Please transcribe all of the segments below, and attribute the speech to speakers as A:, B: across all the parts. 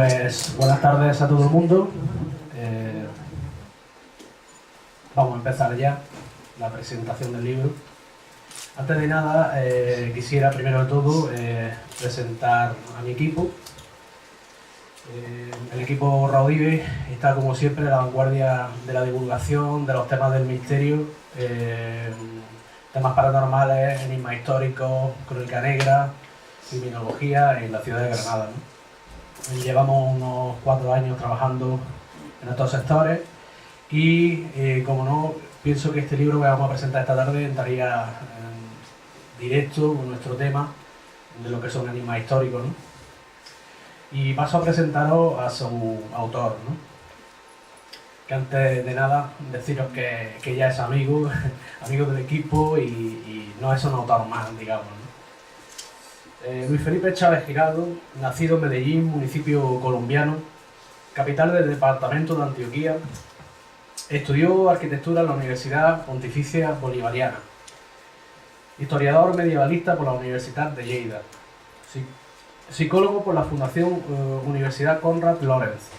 A: Pues buenas tardes a todo el mundo. Vamos a empezar ya la presentación del libro. Antes de nada, quisiera primero de todo presentar a mi equipo. El equipo Raudive está como siempre a la vanguardia de la divulgación, de los temas del misterio, temas paranormales, enigmas históricos, crónica negra, criminología en la ciudad de Granada, ¿no? Llevamos unos 4 años trabajando en estos sectores y, como no, pienso que este libro que vamos a presentar esta tarde entraría en directo con nuestro tema de lo que son enigmas históricos, ¿no? Y paso a presentaros a su autor, ¿no? Que antes de nada deciros que ya es amigo, amigo del equipo y no es un autor más, digamos, ¿no? Luis Felipe Chávez Giraldo, nacido en Medellín, municipio colombiano, capital del departamento de Antioquia, estudió arquitectura en la Universidad Pontificia Bolivariana, historiador medievalista por la Universidad de Lleida, psicólogo por la Fundación Universidad Konrad Lorenz.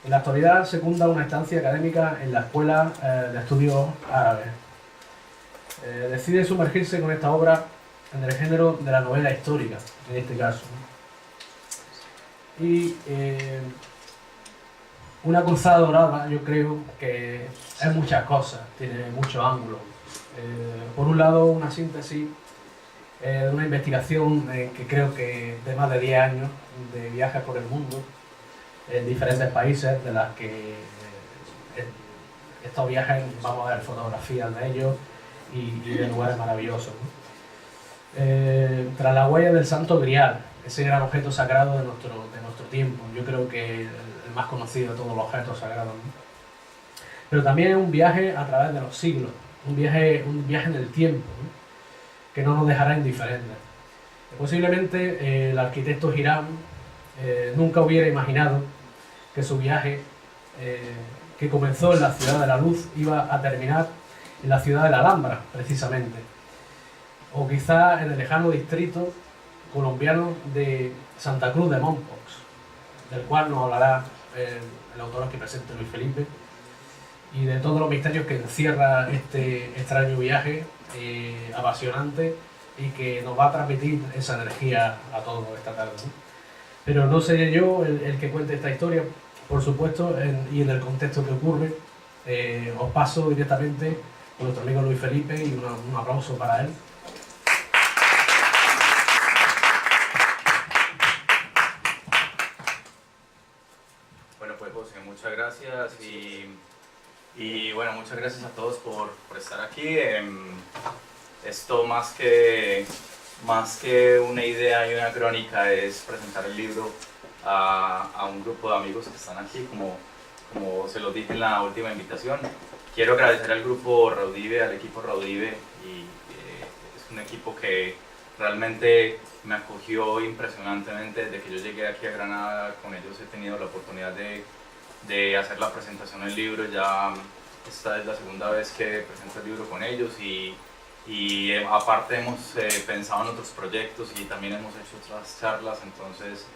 A: En la actualidad secunda una estancia académica en la Escuela de Estudios Árabes. Decide sumergirse con esta obra en el género de la novela histórica, en este caso. Y una cruzada dorada, yo creo que es muchas cosas, tiene muchos ángulos. Por un lado, una síntesis de una investigación que creo que de más de 10 años de viajes por el mundo, en diferentes países, de las que estos viajes vamos a ver fotografías de ellos y de lugares maravillosos, ¿no? Tras la huella del Santo Grial, ese gran objeto sagrado de nuestro tiempo, yo creo que el más conocido de todos los objetos sagrados, ¿no? Pero también es un viaje a través de los siglos, un viaje en el tiempo, ¿no? Que no nos dejará indiferentes. Posiblemente el arquitecto Girán nunca hubiera imaginado que su viaje, que comenzó en la Ciudad de la Luz, iba a terminar en la ciudad de la Alhambra, precisamente, o quizá en el lejano distrito colombiano de Santa Cruz de Mompox, del cual nos hablará el autor aquí presente, Luis Felipe, y de todos los misterios que encierra este extraño viaje apasionante y que nos va a transmitir esa energía a todos esta tarde, ¿no? Pero no seré yo el que cuente esta historia, por supuesto, y en el contexto que ocurre. Os paso directamente con nuestro amigo Luis Felipe y un aplauso para él.
B: Bueno, pues José, muchas gracias y bueno, muchas gracias a todos por estar aquí. Esto más que una idea y una crónica es presentar el libro a un grupo de amigos que están aquí, como se los dije en la última invitación. Quiero agradecer al grupo Raudive, al equipo Raudive, y es un equipo que realmente me acogió impresionantemente desde que yo llegué aquí a Granada. Con ellos he tenido la oportunidad de hacer la presentación del libro. Ya esta es la segunda vez que presento el libro con ellos y aparte hemos pensado en otros proyectos y también hemos hecho otras charlas. Entonces,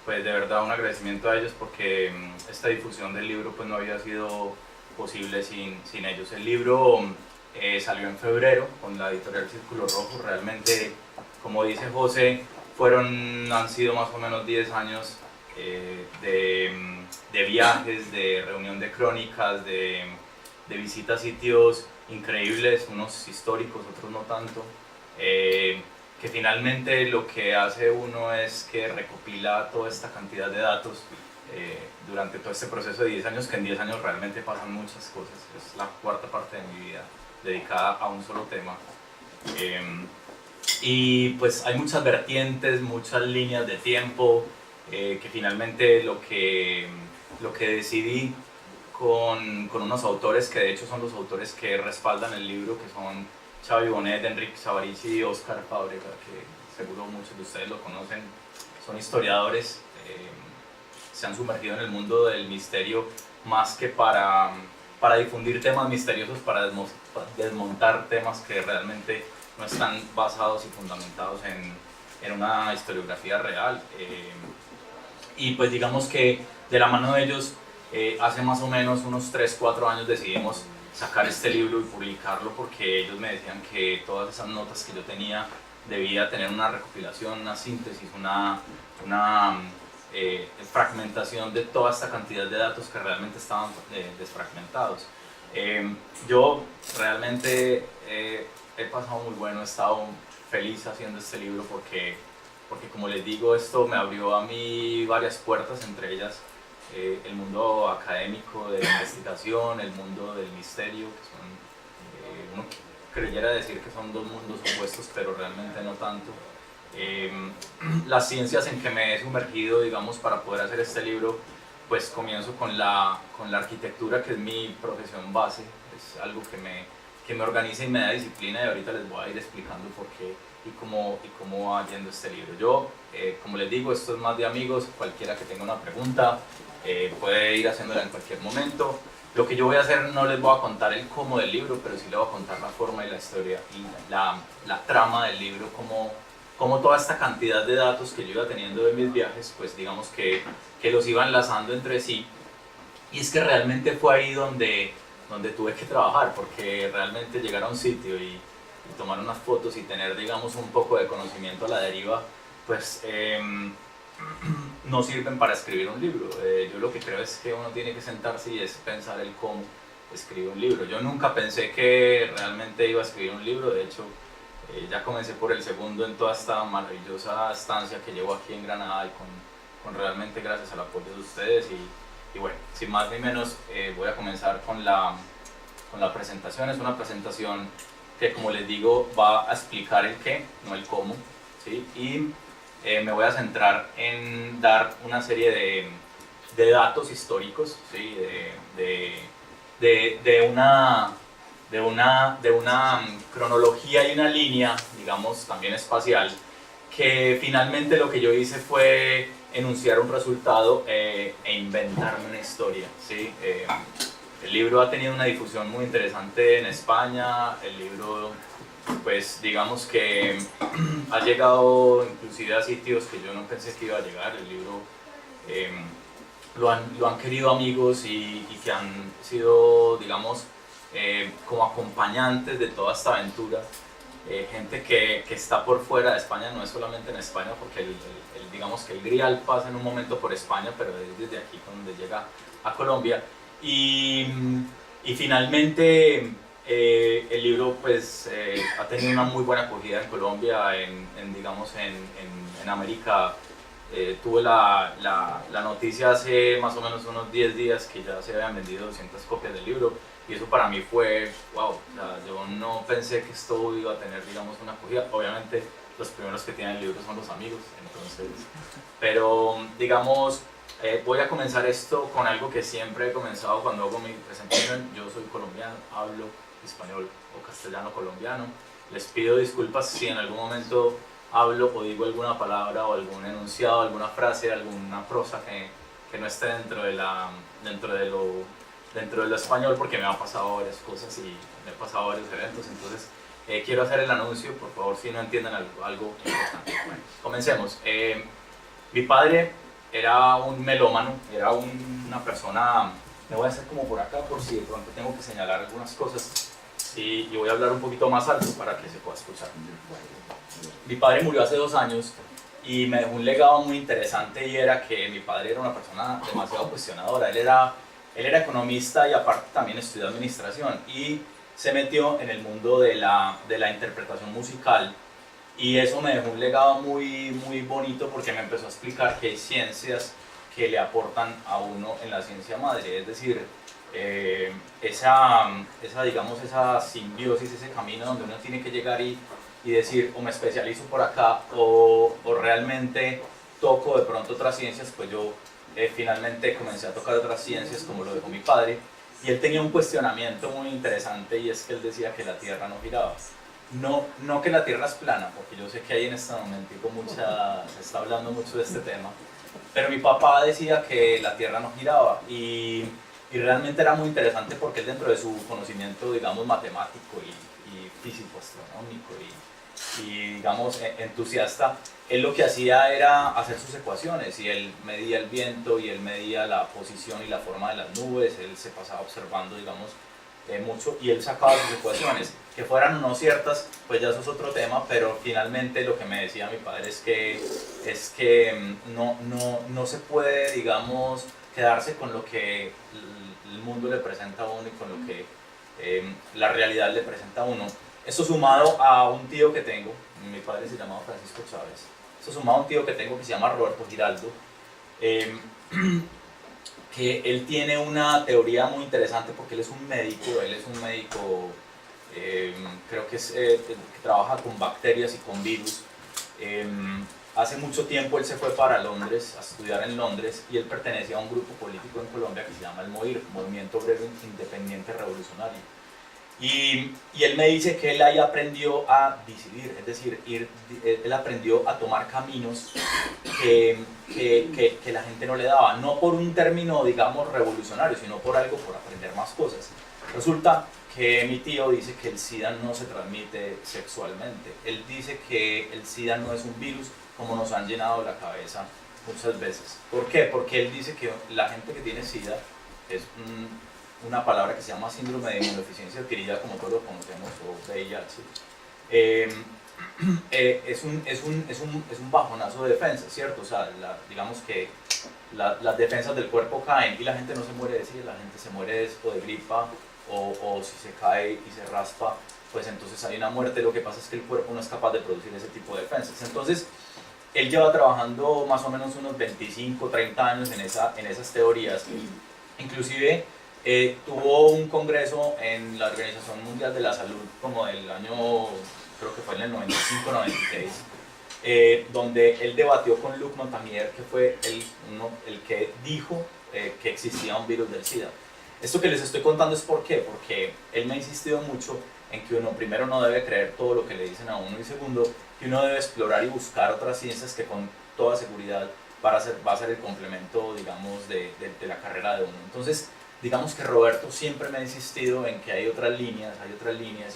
B: pues de verdad un agradecimiento a ellos, porque esta difusión del libro pues no había sido posible sin ellos. El libro salió en febrero con la editorial Círculo Rojo. Realmente, como dice José, han sido más o menos 10 años de viajes, de reunión de crónicas, de visitas a sitios increíbles, unos históricos, otros no tanto, que finalmente lo que hace uno es que recopila toda esta cantidad de datos durante todo este proceso de 10 años, que en 10 años realmente pasan muchas cosas. Es la cuarta parte de mi vida dedicada a un solo tema. Y pues hay muchas vertientes, muchas líneas de tiempo, que finalmente lo que decidí con unos autores que de hecho son los autores que respaldan el libro, que son Xavi Bonet, Enrique Savarici y Óscar Fábrega, que seguro muchos de ustedes lo conocen. Son historiadores, se han sumergido en el mundo del misterio más que para difundir temas misteriosos, para desmontar temas que realmente no están basados y fundamentados en una historiografía real. Y pues digamos que de la mano de ellos, hace más o menos unos 3, 4 años decidimos sacar este libro y publicarlo, porque ellos me decían que todas esas notas que yo tenía debía tener una recopilación, una síntesis, una fragmentación de toda esta cantidad de datos que realmente estaban desfragmentados. Yo realmente he pasado muy bueno, he estado feliz haciendo este libro porque como les digo, esto me abrió a mí varias puertas, entre ellas el mundo académico de la investigación, el mundo del misterio, que son, uno creyera decir que son dos mundos opuestos, pero realmente no tanto. Las ciencias en que me he sumergido, digamos, para poder hacer este libro, pues comienzo con la arquitectura, que es mi profesión base, es algo que me organiza y me da disciplina, y ahorita les voy a ir explicando por qué y cómo va yendo este libro. Yo, como les digo, esto es más de amigos, cualquiera que tenga una pregunta puede ir haciéndola en cualquier momento. Lo que yo voy a hacer, no les voy a contar el cómo del libro, pero sí les voy a contar la forma y la historia y la trama del libro, como toda esta cantidad de datos que yo iba teniendo de mis viajes, pues digamos que los iba enlazando entre sí. Y es que realmente fue ahí donde tuve que trabajar, porque realmente llegar a un sitio y tomar unas fotos y tener, digamos, un poco de conocimiento a la deriva, pues no sirven para escribir un libro. Yo lo que creo es que uno tiene que sentarse y es pensar el cómo escribe un libro. Yo nunca pensé que realmente iba a escribir un libro, de hecho ya comencé por el segundo en toda esta maravillosa estancia que llevo aquí en Granada, y con realmente gracias al apoyo de ustedes. Y bueno, sin más ni menos, voy a comenzar con la presentación. Es una presentación que, como les digo, va a explicar el qué, no el cómo, ¿sí? Y me voy a centrar en dar una serie de datos históricos, ¿sí? de una cronología y una línea, digamos, también espacial, que finalmente lo que yo hice fue enunciar un resultado e inventarme una historia, ¿sí? El libro ha tenido una difusión muy interesante en España. El libro, pues digamos que ha llegado inclusive a sitios que yo no pensé que iba a llegar. El libro lo han querido amigos y que han sido, digamos, como acompañantes de toda esta aventura. Gente que está por fuera de España, no es solamente en España, porque digamos que el grial pasa en un momento por España, pero es desde aquí donde llega a Colombia. Y finalmente el libro pues ha tenido una muy buena acogida en Colombia, digamos en América. Tuve la noticia hace más o menos unos 10 días que ya se habían vendido 200 copias del libro, y eso para mí fue wow. O sea, yo no pensé que esto iba a tener, digamos, una acogida. Obviamente los primeros que tienen el libro son los amigos, entonces, pero digamos, voy a comenzar esto con algo que siempre he comenzado cuando hago mi presentación. Yo soy colombiano, hablo español o castellano colombiano. Les pido disculpas si en algún momento hablo o digo alguna palabra o algún enunciado, alguna frase, alguna prosa que no esté dentro de lo español, porque me han pasado varias cosas y me he pasado varios eventos. Entonces quiero hacer el anuncio, por favor, si no entienden algo importante. Bueno, comencemos. Mi padre era un melómano, era una persona. Me voy a hacer como por acá, por si de pronto tengo que señalar algunas cosas, y voy a hablar un poquito más alto para que se pueda escuchar. Mi padre murió hace 2 años y me dejó un legado muy interesante, y era que mi padre era una persona demasiado cuestionadora. Él era economista y aparte también estudió administración, y se metió en el mundo de la interpretación musical, y eso me dejó un legado muy, muy bonito, porque me empezó a explicar que hay ciencias que le aportan a uno en la ciencia madre, es decir, digamos, esa simbiosis, ese camino donde uno tiene que llegar y decir, o me especializo por acá o realmente toco de pronto otras ciencias. Pues yo finalmente comencé a tocar otras ciencias, como lo dejó mi padre, y él tenía un cuestionamiento muy interesante, y es que él decía que la Tierra no giraba. No que la Tierra es plana, porque yo sé que ahí en este momento se está hablando mucho de este tema, pero mi papá decía que la Tierra no giraba, y realmente era muy interesante, porque él, dentro de su conocimiento, digamos, matemático y físico astronómico digamos, entusiasta, él lo que hacía era hacer sus ecuaciones y él medía el viento y él medía la posición y la forma de las nubes, él se pasaba observando, digamos, mucho y él sacaba sus ecuaciones. Que fueran o no ciertas, pues ya eso es otro tema, pero finalmente lo que me decía mi padre es que no se puede, digamos, quedarse con lo que el mundo le presenta a uno y con lo que la realidad le presenta a uno. Esto sumado a un tío que tengo, mi padre se llamaba Francisco Chávez, esto sumado a un tío que tengo que se llama Roberto Giraldo, que él tiene una teoría muy interesante porque él es un médico, creo que trabaja con bacterias y con virus. Hace mucho tiempo él se fue para Londres a estudiar en Londres y él pertenecía a un grupo político en Colombia que se llama el MOIR, Movimiento Obrero Independiente Revolucionario. Y él me dice que él ahí aprendió a decidir, es decir, él aprendió a tomar caminos que la gente no le daba, no por un término, digamos, revolucionario, sino por aprender más cosas. Resulta que mi tío dice que el SIDA no se transmite sexualmente. Él dice que el SIDA no es un virus como nos han llenado la cabeza muchas veces. ¿Por qué? Porque él dice que la gente que tiene SIDA es una palabra que se llama síndrome de inmunodeficiencia adquirida, como todos lo conocemos, o VIH. Es un bajonazo de defensa, ¿cierto? O sea, digamos que las defensas del cuerpo caen y la gente no se muere de SIDA, la gente se muere de gripa o si se cae y se raspa, pues entonces hay una muerte. Lo que pasa es que el cuerpo no es capaz de producir ese tipo de defensas. Entonces, él lleva trabajando más o menos unos 25, 30 años en esas teorías. Inclusive tuvo un congreso en la Organización Mundial de la Salud como del año, creo que fue en el 95-96, donde él debatió con Luc Montagnier, que fue el que dijo que existía un virus del SIDA. Esto que les estoy contando es ¿por qué? Porque él me ha insistido mucho en que uno primero no debe creer todo lo que le dicen a uno y segundo, que uno debe explorar y buscar otras ciencias que con toda seguridad va a ser el complemento, digamos, de la carrera de uno. Entonces, digamos que Roberto siempre me ha insistido en que hay otras líneas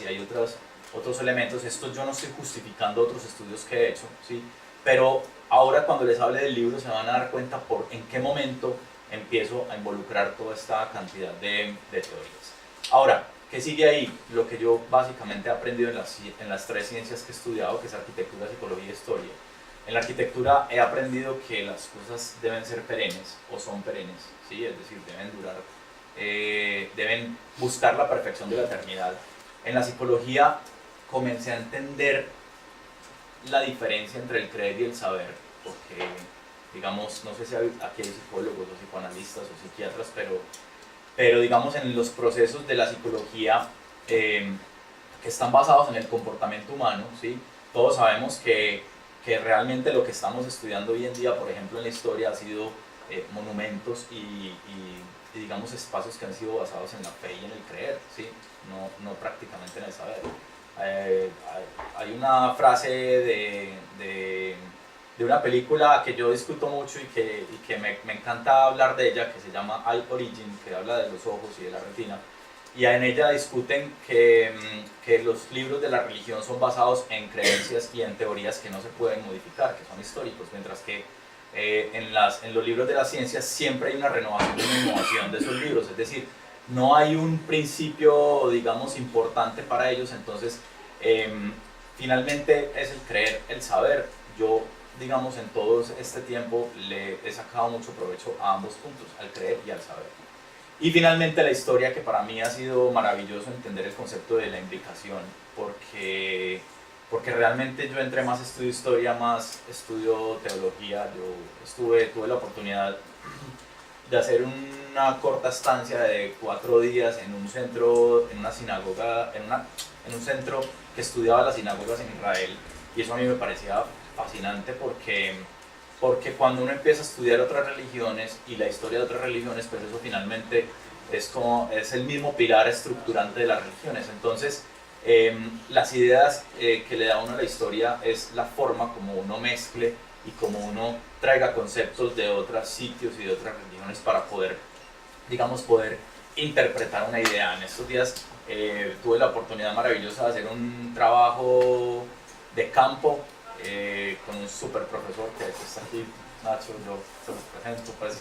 B: y hay otros elementos. Esto yo no estoy justificando otros estudios que he hecho, ¿sí? Pero ahora cuando les hable del libro se van a dar cuenta en qué momento empiezo a involucrar toda esta cantidad de teorías. Ahora, ¿qué sigue ahí? Lo que yo básicamente he aprendido en las tres ciencias que he estudiado, que es arquitectura, psicología e historia. En la arquitectura he aprendido que las cosas deben ser perennes o son perennes, ¿sí? Es decir, deben durar, deben buscar la perfección de la eternidad. En la psicología comencé a entender la diferencia entre el creer y el saber, porque, digamos, no sé si aquí hay psicólogos o psicoanalistas o psiquiatras, pero digamos en los procesos de la psicología que están basados en el comportamiento humano, ¿sí? Todos sabemos que realmente lo que estamos estudiando hoy en día, por ejemplo en la historia, ha sido monumentos y digamos espacios que han sido basados en la fe y en el creer, ¿sí? No prácticamente en el saber. Hay una frase de una película que yo discuto mucho y que me encanta hablar de ella, que se llama Eye Origin, que habla de los ojos y de la retina, y en ella discuten que los libros de la religión son basados en creencias y en teorías que no se pueden modificar, que son históricos, mientras que en los libros de las ciencias siempre hay una renovación y una innovación de esos libros, es decir, no hay un principio, digamos, importante para ellos. Entonces finalmente es el creer, el saber. Yo, digamos, en todo este tiempo le he sacado mucho provecho a ambos puntos, al creer y al saber. Y finalmente la historia, que para mí ha sido maravilloso entender el concepto de la implicación, porque realmente yo entre más estudio historia, más estudio teología. Yo tuve la oportunidad de hacer una corta estancia de 4 días en un centro, en una sinagoga, en un centro que estudiaba las sinagogas en Israel, y eso a mí me parecía fascinante porque cuando uno empieza a estudiar otras religiones y la historia de otras religiones, pues eso finalmente es el mismo pilar estructurante de las religiones. Entonces las ideas que le da uno a la historia es la forma como uno mezcle y como uno traiga conceptos de otros sitios y de otras religiones para poder, digamos, poder interpretar una idea. En estos días tuve la oportunidad maravillosa de hacer un trabajo de campo, con un super profesor que está aquí, Nacho, yo se los presento, pues.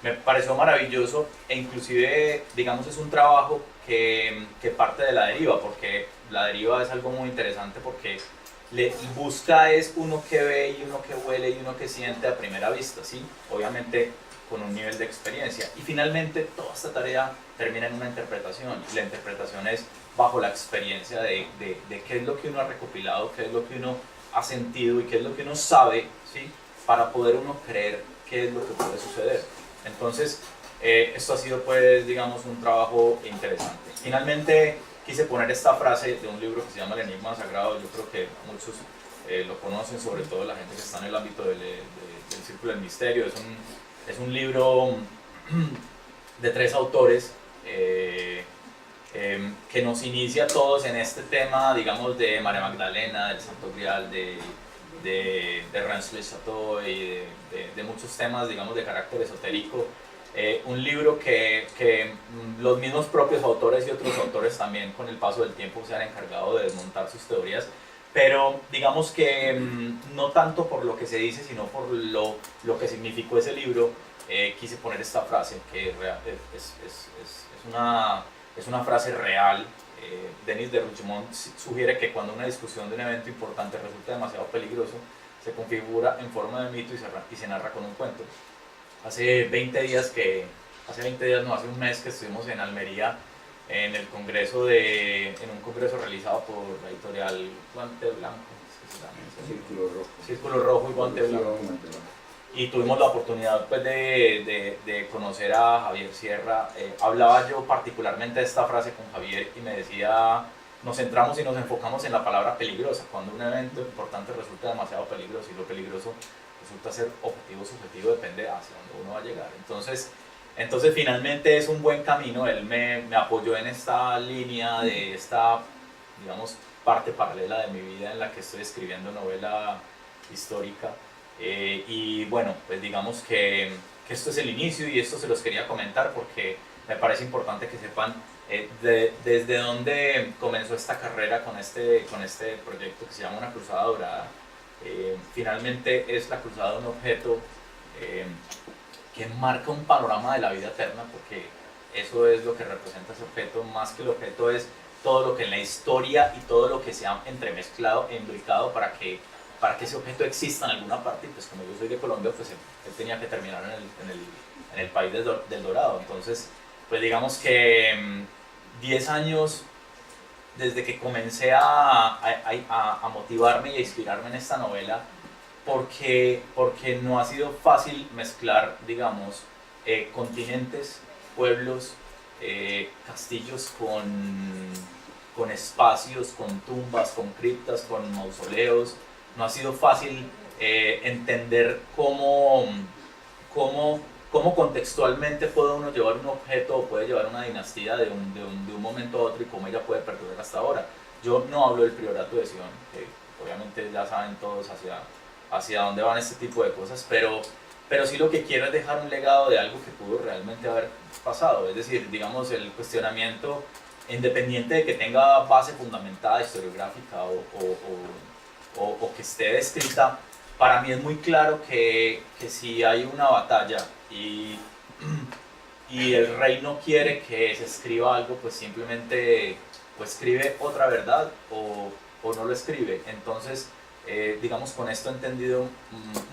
B: Me pareció maravilloso e inclusive, digamos, es un trabajo que parte de la deriva, porque la deriva es algo muy interesante porque busca es uno que ve y uno que huele y uno que siente a primera vista, ¿sí? Obviamente con un nivel de experiencia. Y finalmente toda esta tarea termina en una interpretación, y la interpretación es bajo la experiencia de qué es lo que uno ha recopilado, qué es lo que uno ha sentido y qué es lo que uno sabe, ¿sí? Para poder uno creer qué es lo que puede suceder. Entonces, esto ha sido, pues, digamos, un trabajo interesante. Finalmente, quise poner esta frase de un libro que se llama El Enigma Sagrado. Yo creo que muchos lo conocen, sobre todo la gente que está en el ámbito del Círculo del Misterio. Es un libro de 3 autores que nos inicia a todos en este tema, digamos, de María Magdalena, del Santo Grial, de Rennes-le-Château y de muchos temas, digamos, de carácter esotérico. Un libro que los mismos propios autores y otros autores también con el paso del tiempo se han encargado de desmontar sus teorías, pero digamos que no tanto por lo que se dice, sino por lo que significó ese libro. Quise poner esta frase que es una frase real. Denis de Rougemont sugiere que cuando una discusión de un evento importante resulta demasiado peligroso, se configura en forma de mito y se narra con un cuento. Hace 20 días, hace un mes que estuvimos en Almería en un congreso realizado por la editorial Guante Blanco, Círculo Rojo y Guante Blanco. Y tuvimos la oportunidad, pues, de conocer a Javier Sierra. Hablaba yo particularmente de esta frase con Javier y me decía, nos centramos y nos enfocamos en la palabra peligrosa, cuando un evento importante resulta demasiado peligroso, y lo peligroso resulta ser objetivo subjetivo, depende hacia dónde uno va a llegar. Entonces finalmente es un buen camino. Él me apoyó en esta línea de esta, digamos, parte paralela de mi vida en la que estoy escribiendo novela histórica. Y bueno, pues digamos que esto es el inicio, y esto se los quería comentar porque me parece importante que sepan desde dónde comenzó esta carrera con este proyecto que se llama Una Cruzada Dorada. Finalmente es la cruzada de un objeto que marca un panorama de la vida eterna, porque eso es lo que representa ese objeto. Más que el objeto es todo lo que en la historia y todo lo que se ha entremezclado e imbricado para que ese objeto exista en alguna parte. Y pues como yo soy de Colombia, pues él tenía que terminar en el país del Dorado. Entonces, pues digamos que 10 años desde que comencé a motivarme y a inspirarme en esta novela, porque no ha sido fácil mezclar, digamos, continentes, pueblos, castillos con espacios, con tumbas, con criptas, con mausoleos. No ha sido fácil entender cómo contextualmente puede uno llevar un objeto o puede llevar una dinastía de un momento a otro, y cómo ella puede perdurar hasta ahora. Yo no hablo del priorato de Sion, que obviamente ya saben todos hacia dónde van este tipo de cosas, pero sí lo que quiero es dejar un legado de algo que pudo realmente haber pasado. Es decir, digamos, el cuestionamiento, independiente de que tenga base fundamentada historiográfica o que esté descrita, para mí es muy claro que si hay una batalla y el rey no quiere que se escriba algo, pues simplemente pues escribe otra verdad o no lo escribe. Entonces, digamos, con esto he entendido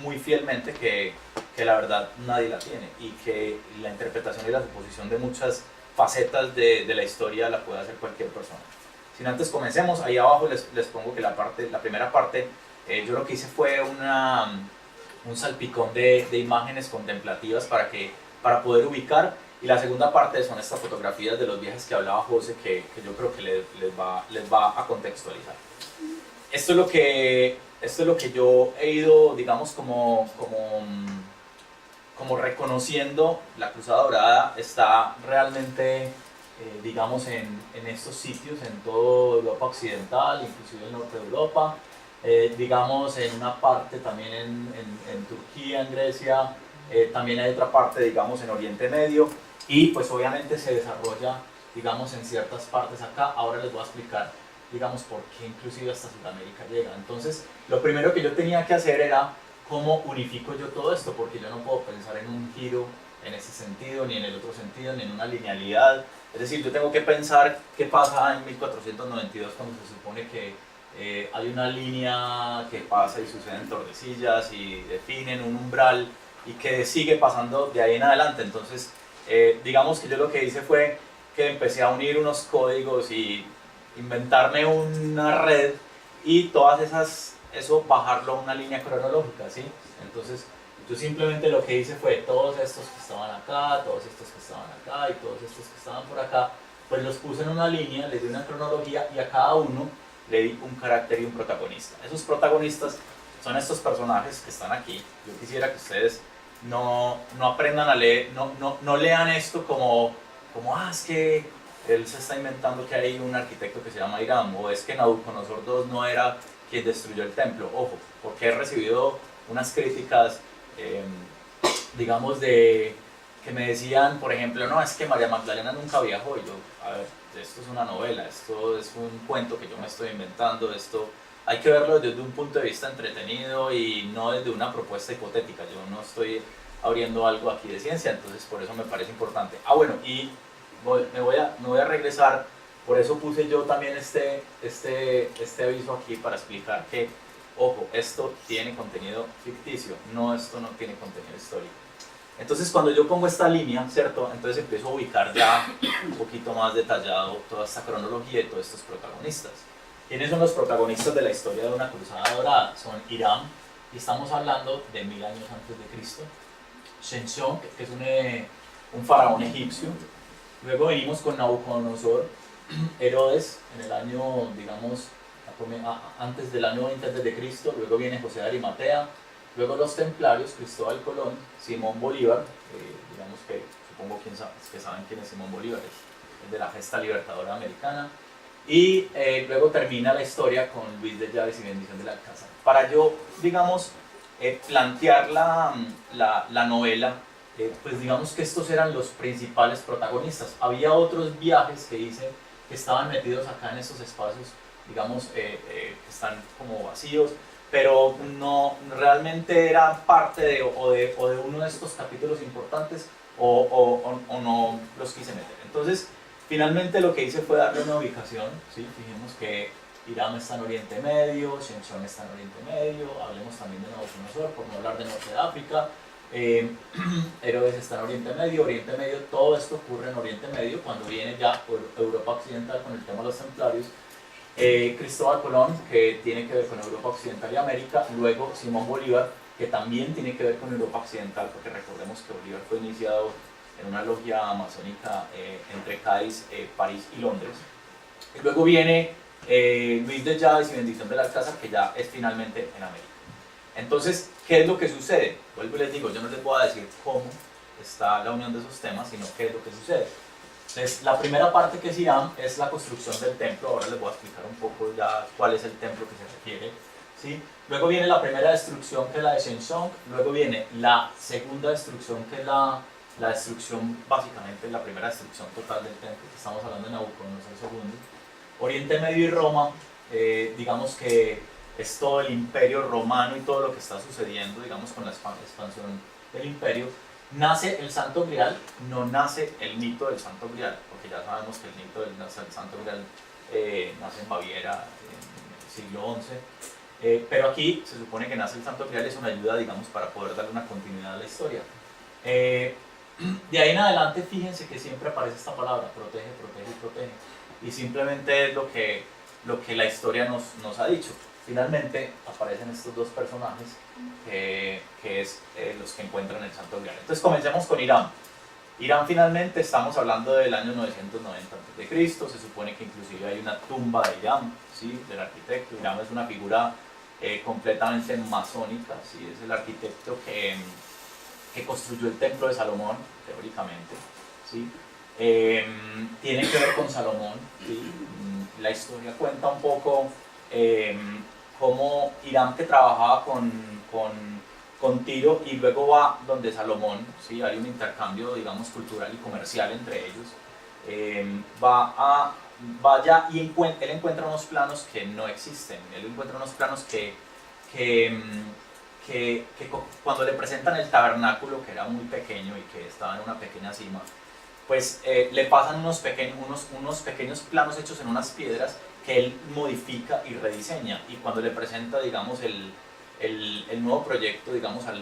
B: muy fielmente que la verdad nadie la tiene, y que la interpretación y la suposición de muchas facetas de la historia la puede hacer cualquier persona. Sin antes comencemos, ahí abajo les pongo que la primera parte, yo lo que hice fue un salpicón de imágenes contemplativas para poder ubicar, y la segunda parte son estas fotografías de los viajes que hablaba José, que yo creo que les va a contextualizar. Esto es lo que yo he ido, digamos, como reconociendo. La Cruzada Dorada está realmente, digamos, en estos sitios, en toda Europa occidental, inclusive el norte de Europa, digamos, en una parte también en Turquía, en Grecia, también hay otra parte, digamos, en Oriente Medio, y pues obviamente se desarrolla, digamos, en ciertas partes acá. Ahora les voy a explicar digamos, por qué inclusive hasta Sudamérica llega. Entonces, lo primero que yo tenía que hacer era cómo unifico yo todo esto, porque yo no puedo pensar en un giro en ese sentido, ni en el otro sentido, ni en una linealidad. Es decir, yo tengo que pensar qué pasa en 1492 cuando se supone que hay una línea que pasa y sucede en Tordesillas y definen un umbral y que sigue pasando de ahí en adelante. Entonces, digamos que yo lo que hice fue que empecé a unir unos códigos y inventarme una red y todas eso bajarlo a una línea cronológica, ¿sí? Entonces, yo simplemente lo que hice fue todos estos que estaban acá, todos estos que estaban acá y todos estos que estaban por acá, pues los puse en una línea, les di una cronología y a cada uno le di un carácter y un protagonista. Esos protagonistas son estos personajes que están aquí. Yo quisiera que ustedes no aprendan a leer, no lean esto como es que él se está inventando que hay un arquitecto que se llama Hiram, o es que Nabucodonosor II no era quien destruyó el templo. Ojo, porque he recibido unas críticas, digamos, que me decían, por ejemplo, no, es que María Magdalena nunca viajó. Y yo, a ver, esto es una novela, esto es un cuento que yo me estoy inventando, esto hay que verlo desde un punto de vista entretenido y no desde una propuesta hipotética. Yo no estoy abriendo algo aquí de ciencia, entonces por eso me parece importante. Ah, bueno, y me voy a regresar, por eso puse yo también este aviso aquí para explicar que, ojo, esto tiene contenido ficticio, esto no tiene contenido histórico. Entonces cuando yo pongo esta línea, ¿cierto? Entonces empiezo a ubicar ya un poquito más detallado toda esta cronología y todos estos protagonistas. ¿Quiénes son los protagonistas de la historia de una cruzada dorada? Son Hiram, y estamos hablando de 1000 años antes de Cristo. Shensong, que es un faraón egipcio. Luego venimos con Nabucodonosor, Herodes, en el año, digamos, antes del año 20 antes de Cristo. Luego viene José de Arimatea. Luego los templarios, Cristóbal Colón, Simón Bolívar, digamos que supongo que saben quién es Simón Bolívar, es el de la gesta libertadora americana. Y luego termina la historia con Luis de Llaves y Bendición del Alcázar. Para yo, digamos, plantear la novela, pues digamos que estos eran los principales protagonistas. Había otros viajes que hice que estaban metidos acá en estos espacios, digamos, que están como vacíos, pero no realmente era parte de uno de estos capítulos importantes o no los quise meter. Entonces, finalmente lo que hice fue darle una ubicación, ¿sí? Fijemos que Hiram está en Oriente Medio, Shensong está en Oriente Medio, hablemos también de Nabucodonosor, por no hablar de Norte de África, Herodes está en Oriente Medio, todo esto ocurre en Oriente Medio cuando viene ya por Europa Occidental con el tema de los templarios. Cristóbal Colón, que tiene que ver con Europa Occidental y América, luego Simón Bolívar, que también tiene que ver con Europa Occidental, porque recordemos que Bolívar fue iniciado en una logia amazónica entre Cádiz, París y Londres. Y luego viene Luis de Llaves y Bendición del Alcázar, que ya es finalmente en América. Entonces, ¿qué es lo que sucede? Vuelvo y les digo, yo no les voy a decir cómo está la unión de esos temas, sino qué es lo que sucede. Entonces, la primera parte que es Hiram es la construcción del templo. Ahora les voy a explicar un poco ya cuál es el templo que se refiere, ¿sí? Luego viene la primera destrucción, que es la de Shensong. Luego viene la segunda destrucción, que es la destrucción, básicamente la primera destrucción total del templo, que estamos hablando de Nabucodonosor II. Oriente Medio y Roma, digamos que es todo el imperio romano y todo lo que está sucediendo, digamos, con la expansión del imperio. Nace el Santo Grial, no nace el mito del Santo Grial, porque ya sabemos que el mito del Santo Grial nace en Baviera en el siglo XI, pero aquí se supone que nace el Santo Grial, es una ayuda, digamos, para poder darle una continuidad a la historia. De ahí en adelante, fíjense que siempre aparece esta palabra, protege, protege y protege, y simplemente es lo que la historia nos ha dicho. Finalmente aparecen estos dos personajes que es los que encuentran el Santo Grial. Entonces comencemos con Hiram. Hiram, finalmente estamos hablando del año 990 a.C., se supone que inclusive hay una tumba de Hiram, ¿sí? Del arquitecto. Hiram es una figura completamente masónica, ¿sí? Es el arquitecto que construyó el templo de Salomón, teóricamente, ¿sí? Tiene que ver con Salomón, ¿sí? La historia cuenta un poco cómo Hiram, que trabajaba con Tiro y luego va donde Salomón, ¿sí? Hay un intercambio, digamos, cultural y comercial entre ellos, va a vaya y él encuentra unos planos que no existen, él encuentra unos planos que, cuando le presentan el tabernáculo, que era muy pequeño y que estaba en una pequeña cima, pues le pasan unos pequeños planos hechos en unas piedras que él modifica y rediseña, y cuando le presenta, digamos, el nuevo proyecto, digamos, a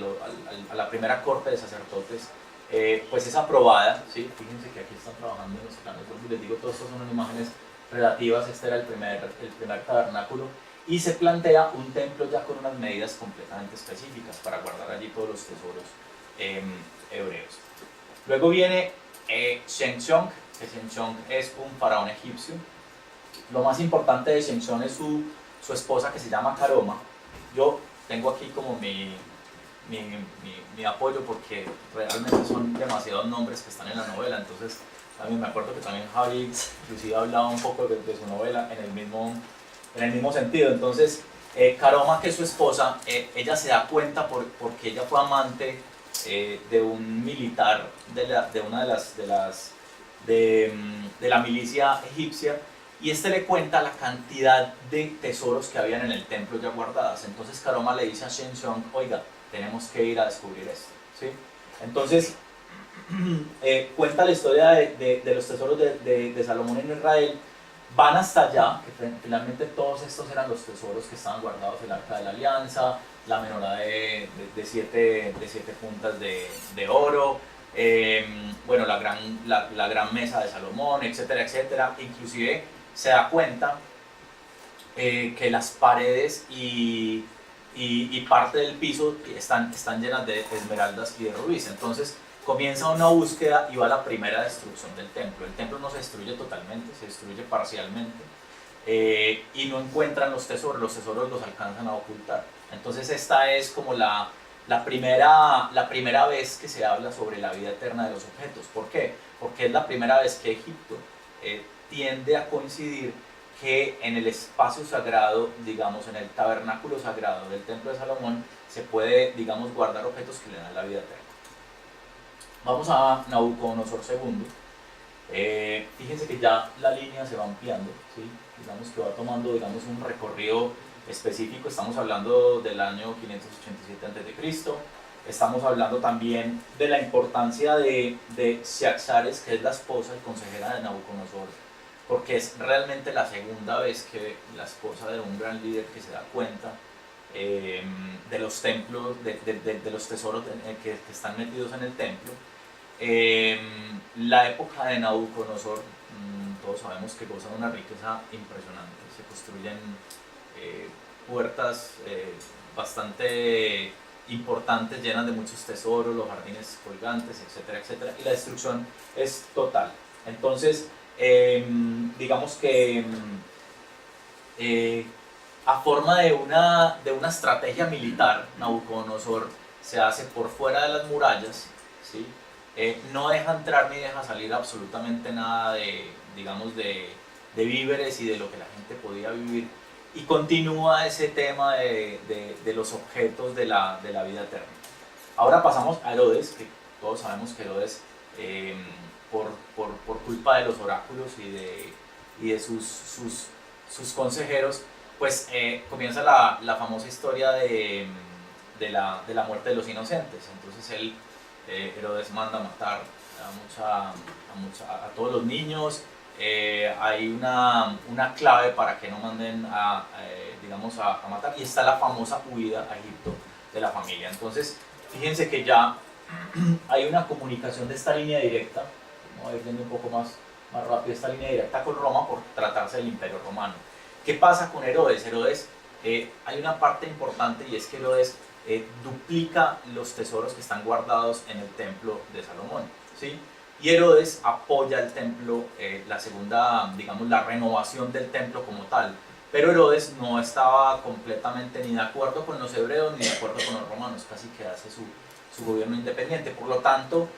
B: la primera corte de sacerdotes, pues es aprobada, ¿sí? Fíjense que aquí están trabajando en los planos, les digo, todas estas son imágenes relativas, este era el primer tabernáculo, y se plantea un templo ya con unas medidas completamente específicas para guardar allí todos los tesoros hebreos. Luego viene Shemshon, que Shemshon es un faraón egipcio. Lo más importante de Shemshon es su esposa, que se llama Karoma. Yo tengo aquí como mi apoyo, porque realmente son demasiados nombres que están en la novela, entonces también me acuerdo que también Javi inclusive hablaba un poco de su novela en el mismo sentido. Entonces Karoma, que es su esposa, ella se da cuenta porque ella fue amante de un militar de la milicia egipcia, y este le cuenta la cantidad de tesoros que habían en el templo ya guardadas. Entonces Karoma le dice a Shemshon, oiga, tenemos que ir a descubrir esto, ¿sí? Entonces cuenta la historia de los tesoros de Salomón en Israel. Van hasta allá, que finalmente todos estos eran los tesoros que estaban guardados: el arca de la alianza, la menorá de siete puntas de oro, bueno, la gran mesa de Salomón, etcétera, etcétera. Inclusive se da cuenta que las paredes y parte del piso están llenas de esmeraldas y de rubíes. Entonces comienza una búsqueda y va a la primera destrucción del templo. El templo no se destruye totalmente, se destruye parcialmente, y no encuentran los tesoros los alcanzan a ocultar. Entonces esta es como la primera vez que se habla sobre la vida eterna de los objetos. ¿Por qué? Porque es la primera vez que Egipto tiende a coincidir que en el espacio sagrado, digamos, en el tabernáculo sagrado del templo de Salomón, se puede, digamos, guardar objetos que le dan la vida eterna. Vamos a Nabucodonosor II. Fíjense que ya la línea se va ampliando, ¿sí? Digamos que va tomando, digamos, un recorrido específico. Estamos hablando del año 587 a.C. Estamos hablando también de la importancia de Ciaxares, que es la esposa y consejera de Nabucodonosor, porque es realmente la segunda vez que la esposa de un gran líder que se da cuenta de los templos, de los tesoros que están metidos en el templo. La época de Nabucodonosor, todos sabemos que goza de una riqueza impresionante. Se construyen puertas bastante importantes, llenas de muchos tesoros, los jardines colgantes, etcétera, etcétera, y la destrucción es total. Entonces, digamos que a forma de una estrategia militar, Nabucodonosor se hace por fuera de las murallas, ¿sí? No deja entrar ni deja salir absolutamente nada digamos, de víveres y de lo que la gente podía vivir, y continúa ese tema de los objetos de la vida eterna. Ahora pasamos a Herodes, que todos sabemos que Herodes, por culpa de los oráculos y de sus consejeros, pues comienza la famosa historia de la muerte de los inocentes. Entonces Herodes manda matar a todos los niños. Hay una clave para que no manden digamos, a matar, y está la famosa huida a Egipto de la familia. Entonces fíjense que ya hay una comunicación de esta línea directa. Vamos a ir viendo un poco más rápido esta línea directa con Roma, por tratarse del Imperio Romano. ¿Qué pasa con Herodes? Herodes, hay una parte importante, y es que Herodes duplica los tesoros que están guardados en el templo de Salomón, ¿sí? Y Herodes apoya el templo, la segunda, digamos, la renovación del templo como tal. Pero Herodes no estaba completamente ni de acuerdo con los hebreos ni de acuerdo con los romanos, casi que hace su gobierno independiente. Por lo tanto,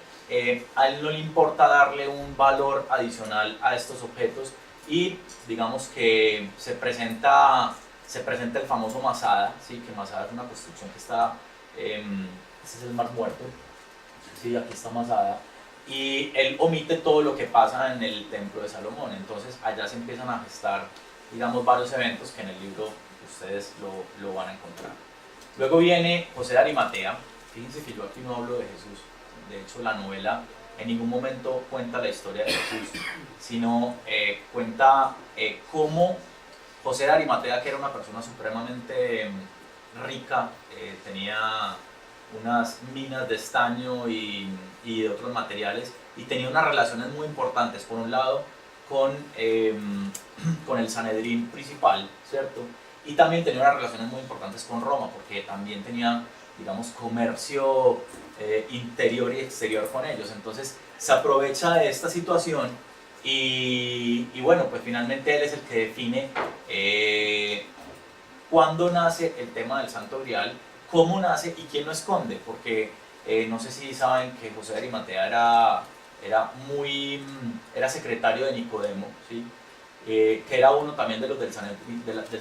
B: a él no le importa darle un valor adicional a estos objetos, y digamos que se presenta el famoso Masada, ¿sí? Que Masada es una construcción que está, este es el Mar Muerto, ¿sí? Aquí está Masada, y él omite todo lo que pasa en el templo de Salomón. Entonces allá se empiezan a gestar, digamos, varios eventos que en el libro ustedes lo van a encontrar. Luego viene José de Arimatea. Fíjense que yo aquí no hablo de Jesús. De hecho, la novela en ningún momento cuenta la historia de Jesús, sino cuenta cómo José de Arimatea, que era una persona supremamente rica, tenía unas minas de estaño y de otros materiales, y tenía unas relaciones muy importantes, por un lado con el Sanedrín principal, ¿cierto? Y también tenía unas relaciones muy importantes con Roma, porque también tenía, digamos, comercio interior y exterior con ellos. Entonces se aprovecha de esta situación y bueno, pues finalmente él es el que define cuándo nace el tema del Santo Grial, cómo nace y quién lo esconde, porque no sé si saben que José de Arimatea era secretario de Nicodemo, ¿sí? Que era uno también de los del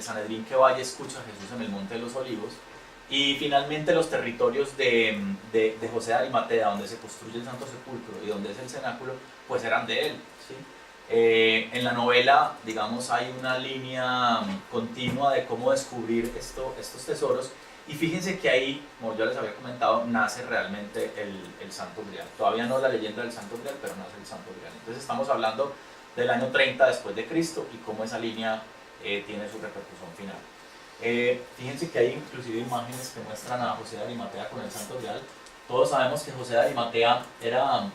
B: Sanedrín que va y escucha a Jesús en el Monte de los Olivos. Y finalmente los territorios de José de Arimatea, donde se construye el Santo Sepulcro y donde es el cenáculo, pues eran de él, ¿sí? En la novela, digamos, hay una línea continua de cómo descubrir estos tesoros, y fíjense que ahí, como ya les había comentado, nace realmente el Santo Grial. Todavía no la leyenda del Santo Grial, pero nace el Santo Grial. Entonces estamos hablando del año 30 después de Cristo y cómo esa línea tiene su repercusión final. Fíjense que hay inclusive imágenes que muestran a José de Arimatea con el Santo Grial. Todos sabemos que José de Arimatea era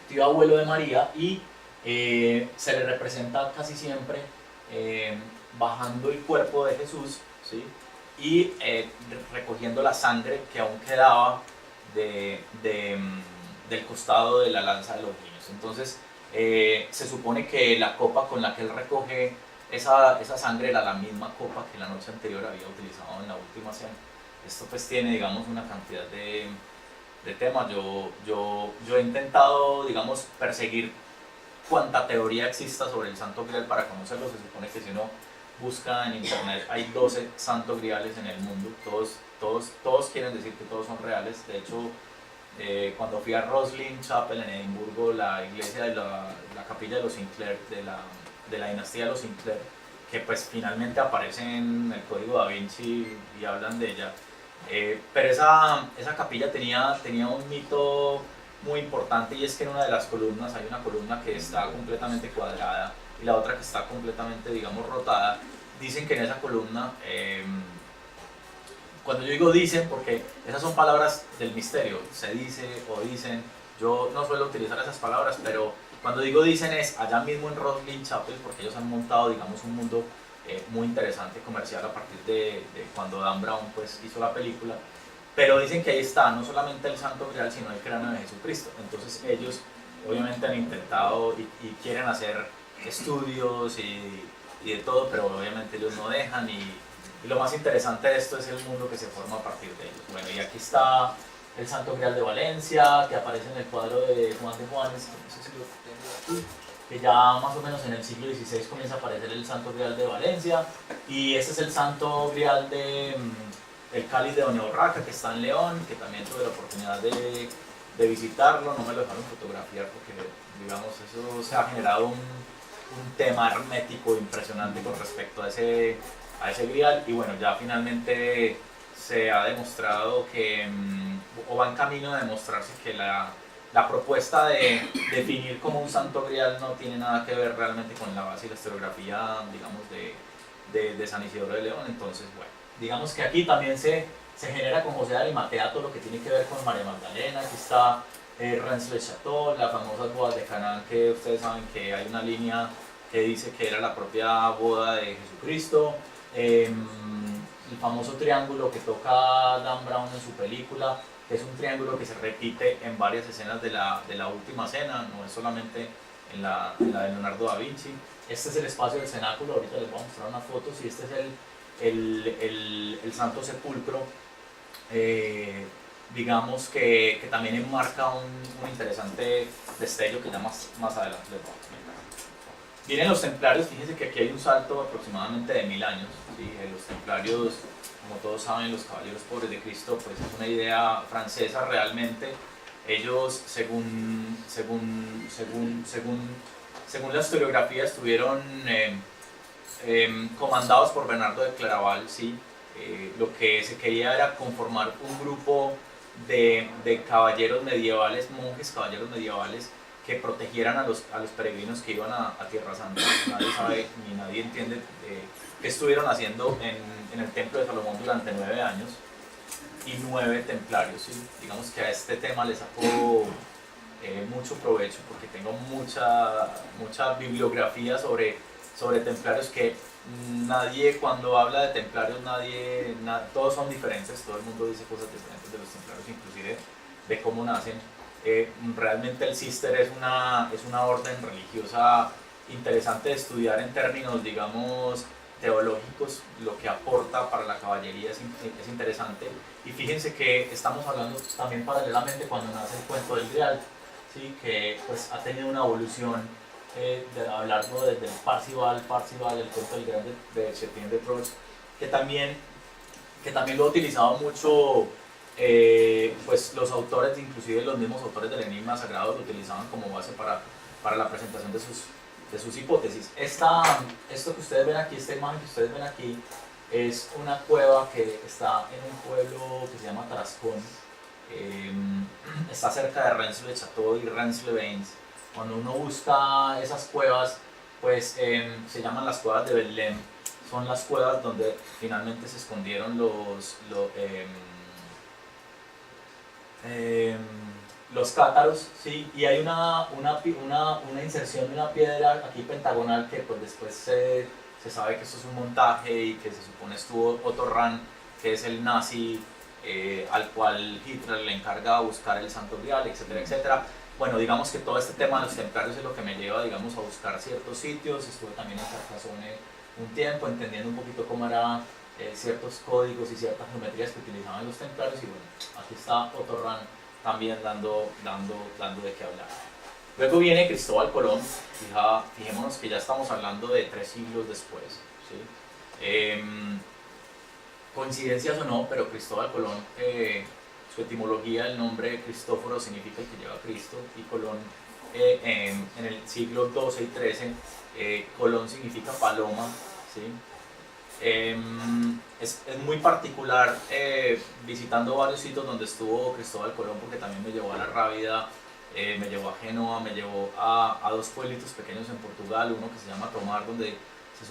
B: tío abuelo de María, y se le representa casi siempre bajando el cuerpo de Jesús, ¿sí? Y recogiendo la sangre que aún quedaba del costado de la lanza de los niños. Entonces se supone que la copa con la que él recoge esa sangre era la misma copa que la noche anterior había utilizado en la última cena. Esto pues tiene, digamos, una cantidad de temas. Yo he intentado, digamos, perseguir cuánta teoría exista sobre el Santo Grial para conocerlo. Se supone que si uno busca en internet hay 12 Santo Griales en el mundo. Todos quieren decir que todos son reales. De hecho, cuando fui a Roslin Chapel en Edimburgo, la iglesia de la capilla de los Sinclair, de la dinastía de los Sinclair, que pues finalmente aparece en el Código Da Vinci y hablan de ella, pero esa capilla tenía un mito muy importante, y es que en una de las columnas hay una columna que está completamente cuadrada y la otra que está completamente, digamos, rotada. Dicen que en esa columna, cuando yo digo dicen, porque esas son palabras del misterio, se dice o dicen, yo no suelo utilizar esas palabras, pero cuando digo dicen es allá mismo en Roslin Chapel, porque ellos han montado, digamos, un mundo muy interesante comercial a partir de cuando Dan Brown pues hizo la película. Pero dicen que ahí está no solamente el Santo Grial, sino el cráneo de Jesucristo. Entonces ellos obviamente han intentado y quieren hacer estudios y de todo, pero obviamente ellos no dejan, y lo más interesante de esto es el mundo que se forma a partir de ellos. Bueno, y aquí está el Santo Grial de Valencia, que aparece en el cuadro de Juan de Juanes, que no sé si lo tengo aquí, que ya más o menos en el siglo XVI comienza a aparecer el Santo Grial de Valencia, y este es el Santo Grial el cáliz de Doña Urraca, que está en León, que también tuve la oportunidad de visitarlo. No me lo dejaron fotografiar porque, digamos, eso se ha generado un tema hermético impresionante con respecto a ese grial, y bueno, ya finalmente se ha demostrado que, o va en camino de demostrarse que la propuesta de definir como un santo grial no tiene nada que ver realmente con la base y la historiografía, digamos, de San Isidoro de León. Entonces, bueno, digamos que aquí también se genera con José de Arimatea todo lo que tiene que ver con María Magdalena. Aquí está Reims-le-Château, las famosas bodas de Canaán, que ustedes saben que hay una línea que dice que era la propia boda de Jesucristo. El famoso triángulo que toca Dan Brown en su película, que es un triángulo que se repite en varias escenas de la última cena, no es solamente en la de Leonardo da Vinci. Este es el espacio del cenáculo, ahorita les voy a mostrar unas fotos, y este es el Santo Sepulcro, digamos que también enmarca un interesante destello que ya más adelante les voy a comentar. Vienen los templarios. Fíjense que aquí hay un salto aproximadamente de 1000 años, ¿sí? Los templarios, como todos saben, los caballeros pobres de Cristo, pues es una idea francesa realmente, ellos, según la historiografía, estuvieron comandados por Bernardo de Claraval, ¿sí? Lo que se quería era conformar un grupo de caballeros medievales, monjes caballeros medievales, que protegieran a los peregrinos que iban a Tierra Santa. Nadie sabe ni nadie entiende qué estuvieron haciendo en el templo de Salomón durante 9 años, y 9 templarios, ¿sí? Digamos que a este tema le saco mucho provecho, porque tengo mucha bibliografía sobre templarios, que nadie, cuando habla de templarios, todos son diferentes, todo el mundo dice cosas diferentes de los templarios, inclusive de cómo nacen. Realmente el Cister es una orden religiosa interesante de estudiar en términos, digamos, teológicos. Lo que aporta para la caballería es interesante. Y fíjense que estamos hablando también paralelamente cuando nace el cuento del Grial, ¿sí? Que pues ha tenido una evolución, de hablarlo desde el Parzival, el cuento del Grial de Chrétien de Troyes, que también lo ha utilizado mucho. Pues los autores, inclusive los mismos autores del Enigma Sagrado, lo utilizaban como base para la presentación de sus hipótesis. Esto que ustedes ven aquí, esta imagen que ustedes ven aquí, es una cueva que está en un pueblo que se llama Tarascon. Está cerca de Rennes-le-Château y Rennes-les-Bains. Cuando uno busca esas cuevas, pues se llaman las cuevas de Belém. Son las cuevas donde finalmente se escondieron los cátaros, ¿sí? Y hay una inserción de una piedra aquí pentagonal, que pues después se sabe que esto es un montaje, y que se supone estuvo Otto Rahn, que es el nazi al cual Hitler le encarga buscar el Santo Grial, etcétera, etcétera. Bueno, digamos que todo este tema de los templarios es lo que me lleva, digamos, a buscar ciertos sitios. Estuve también en Carcassonne un tiempo, entendiendo un poquito cómo eran ciertos códigos y ciertas geometrías que utilizaban los templarios. Y bueno, aquí está Otto Rahn también dando de qué hablar. Luego viene Cristóbal Colón. Fijémonos que ya estamos hablando de 3 siglos después, ¿sí? Coincidencias o no, pero Cristóbal Colón, su etimología, el nombre Cristóforo significa el que lleva a Cristo, y Colón, en el siglo XII y XIII, Colón significa paloma, ¿sí? Es muy particular, visitando varios sitios donde estuvo Cristóbal Colón, porque también me llevó a la Rábida, me llevó a Génova, me llevó a 2 pueblitos pequeños en Portugal, uno que se llama Tomar, donde se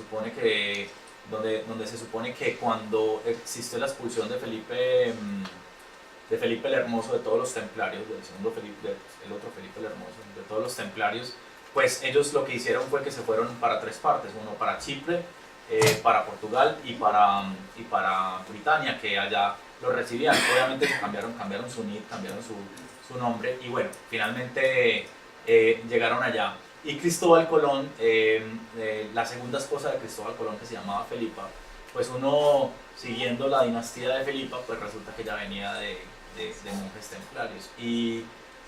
B: supone que cuando existió la expulsión de Felipe el Hermoso, de todos los templarios, del segundo Felipe, el otro Felipe el Hermoso, de todos los templarios, pues ellos lo que hicieron fue que se fueron para 3 partes, uno para Chipre, para Portugal y para Britania, que allá lo recibían. Obviamente cambiaron su NID, cambiaron su nombre, y bueno, finalmente llegaron allá. Y Cristóbal Colón, la segunda esposa de Cristóbal Colón, que se llamaba Felipa, pues uno, siguiendo la dinastía de Felipa, pues resulta que ella venía de monjes templarios, y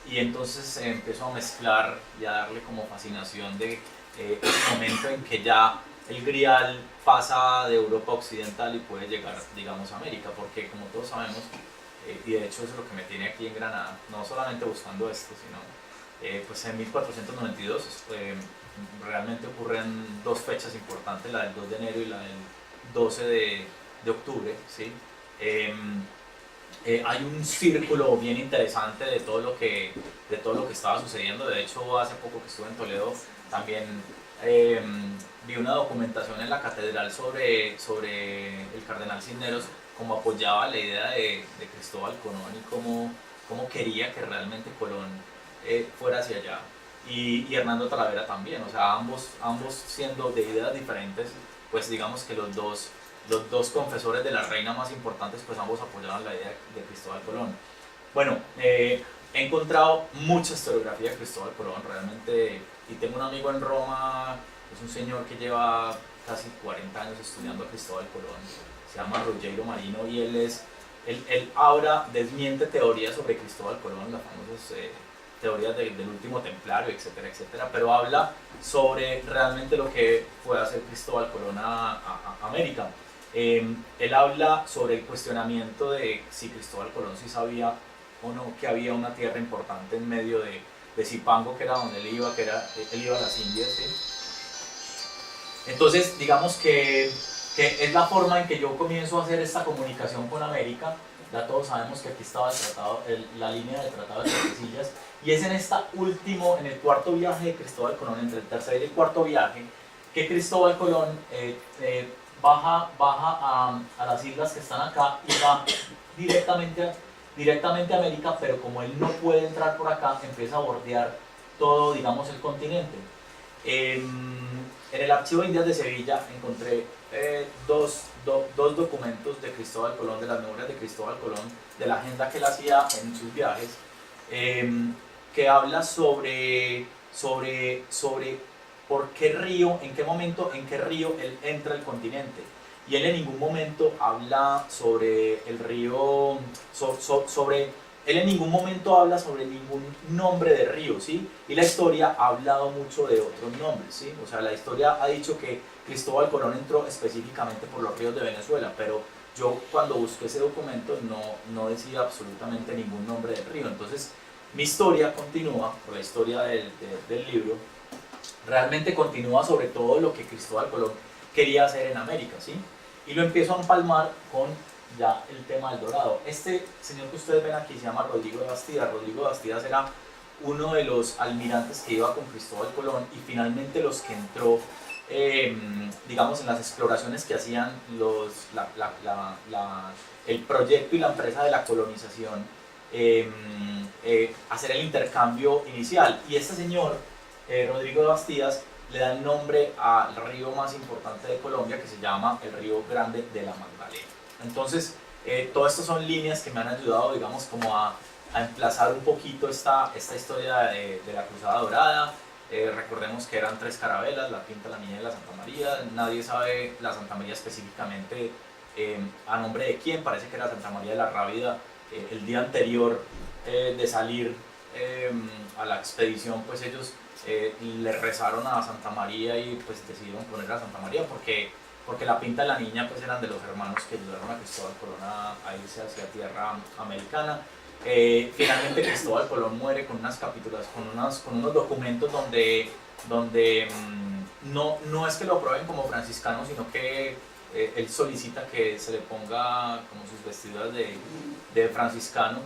B: entonces empezó a mezclar y a darle como fascinación de ese momento en que ya el Grial pasa de Europa occidental y puede llegar, digamos, a América, porque como todos sabemos, y de hecho eso es lo que me tiene aquí en Granada, no solamente buscando esto, sino pues en 1492 realmente ocurren 2 fechas importantes, la del 2 de enero y la del 12 de octubre, ¿sí? Hay un círculo bien interesante de todo lo que estaba sucediendo. De hecho, hace poco que estuve en Toledo, también vi una documentación en la catedral sobre el cardenal Cisneros, cómo apoyaba la idea de Cristóbal Colón y cómo quería que realmente Colón fuera hacia allá. Y Hernando Talavera también, o sea, ambos siendo de ideas diferentes, pues digamos que los dos confesores de la reina más importantes, pues ambos apoyaban la idea de Cristóbal Colón. Bueno, he encontrado mucha historiografía de Cristóbal Colón realmente, y tengo un amigo en Roma, es un señor que lleva casi 40 años estudiando a Cristóbal Colón, se llama Ruggiero Marino, y él ahora desmiente teorías sobre Cristóbal Colón, las famosas teorías del último templario, etcétera, etcétera, pero habla sobre realmente lo que fue hacer Cristóbal Colón a América. Él habla sobre el cuestionamiento de si Cristóbal Colón sí sabía o no que había una tierra importante en medio de Zipango, que era donde él iba, él iba a las Indias, ¿sí? Entonces, digamos que es la forma en que yo comienzo a hacer esta comunicación con América. Ya todos sabemos que aquí estaba el tratado, la línea del Tratado de Tordesillas, y es en en el cuarto viaje de Cristóbal Colón, entre el tercer y el cuarto viaje, que Cristóbal Colón baja a las islas que están acá y va directamente a América, pero como él no puede entrar por acá, empieza a bordear todo, digamos, el continente. En el Archivo de Indias de Sevilla encontré dos documentos de Cristóbal Colón, de las memorias de Cristóbal Colón, de la agenda que él hacía en sus viajes, que habla sobre por qué río, en qué momento, en qué río él entra al continente. Y él en ningún momento habla sobre el río, él en ningún momento habla sobre ningún nombre de río, ¿sí? Y la historia ha hablado mucho de otros nombres, ¿sí? O sea, la historia ha dicho que Cristóbal Colón entró específicamente por los ríos de Venezuela, pero yo cuando busqué ese documento no decía absolutamente ningún nombre del río. Entonces, mi historia continúa, por la historia del libro, realmente continúa sobre todo lo que Cristóbal Colón quería hacer en América, ¿sí? Y lo empiezo a empalmar con ya el tema del dorado. Este señor que ustedes ven aquí se llama Rodrigo de Bastidas. Rodrigo de Bastidas era uno de los almirantes que iba con Cristóbal Colón y finalmente los que entró, digamos, en las exploraciones que hacían el proyecto y la empresa de la colonización, hacer el intercambio inicial. Y este señor, Rodrigo de Bastidas, le da el nombre al río más importante de Colombia, que se llama el Río Grande de la Magdalena. Entonces, todas estas son líneas que me han ayudado, digamos, como a emplazar un poquito esta historia de la Cruzada Dorada. Recordemos que eran 3 carabelas, la Pinta, la Niña y la Santa María. Nadie sabe la Santa María específicamente a nombre de quién. Parece que era Santa María de la Rábida. El día anterior de salir a la expedición, pues ellos le rezaron a Santa María y pues decidieron poner a Santa María porque la Pinta y la Niña pues eran de los hermanos que ayudaron a Cristóbal Colón a irse hacia tierra americana. Finalmente Cristóbal Colón muere con unas capitulas, con unos documentos donde no es que lo aprueben como franciscano, sino que él solicita que se le ponga como sus vestiduras de franciscano.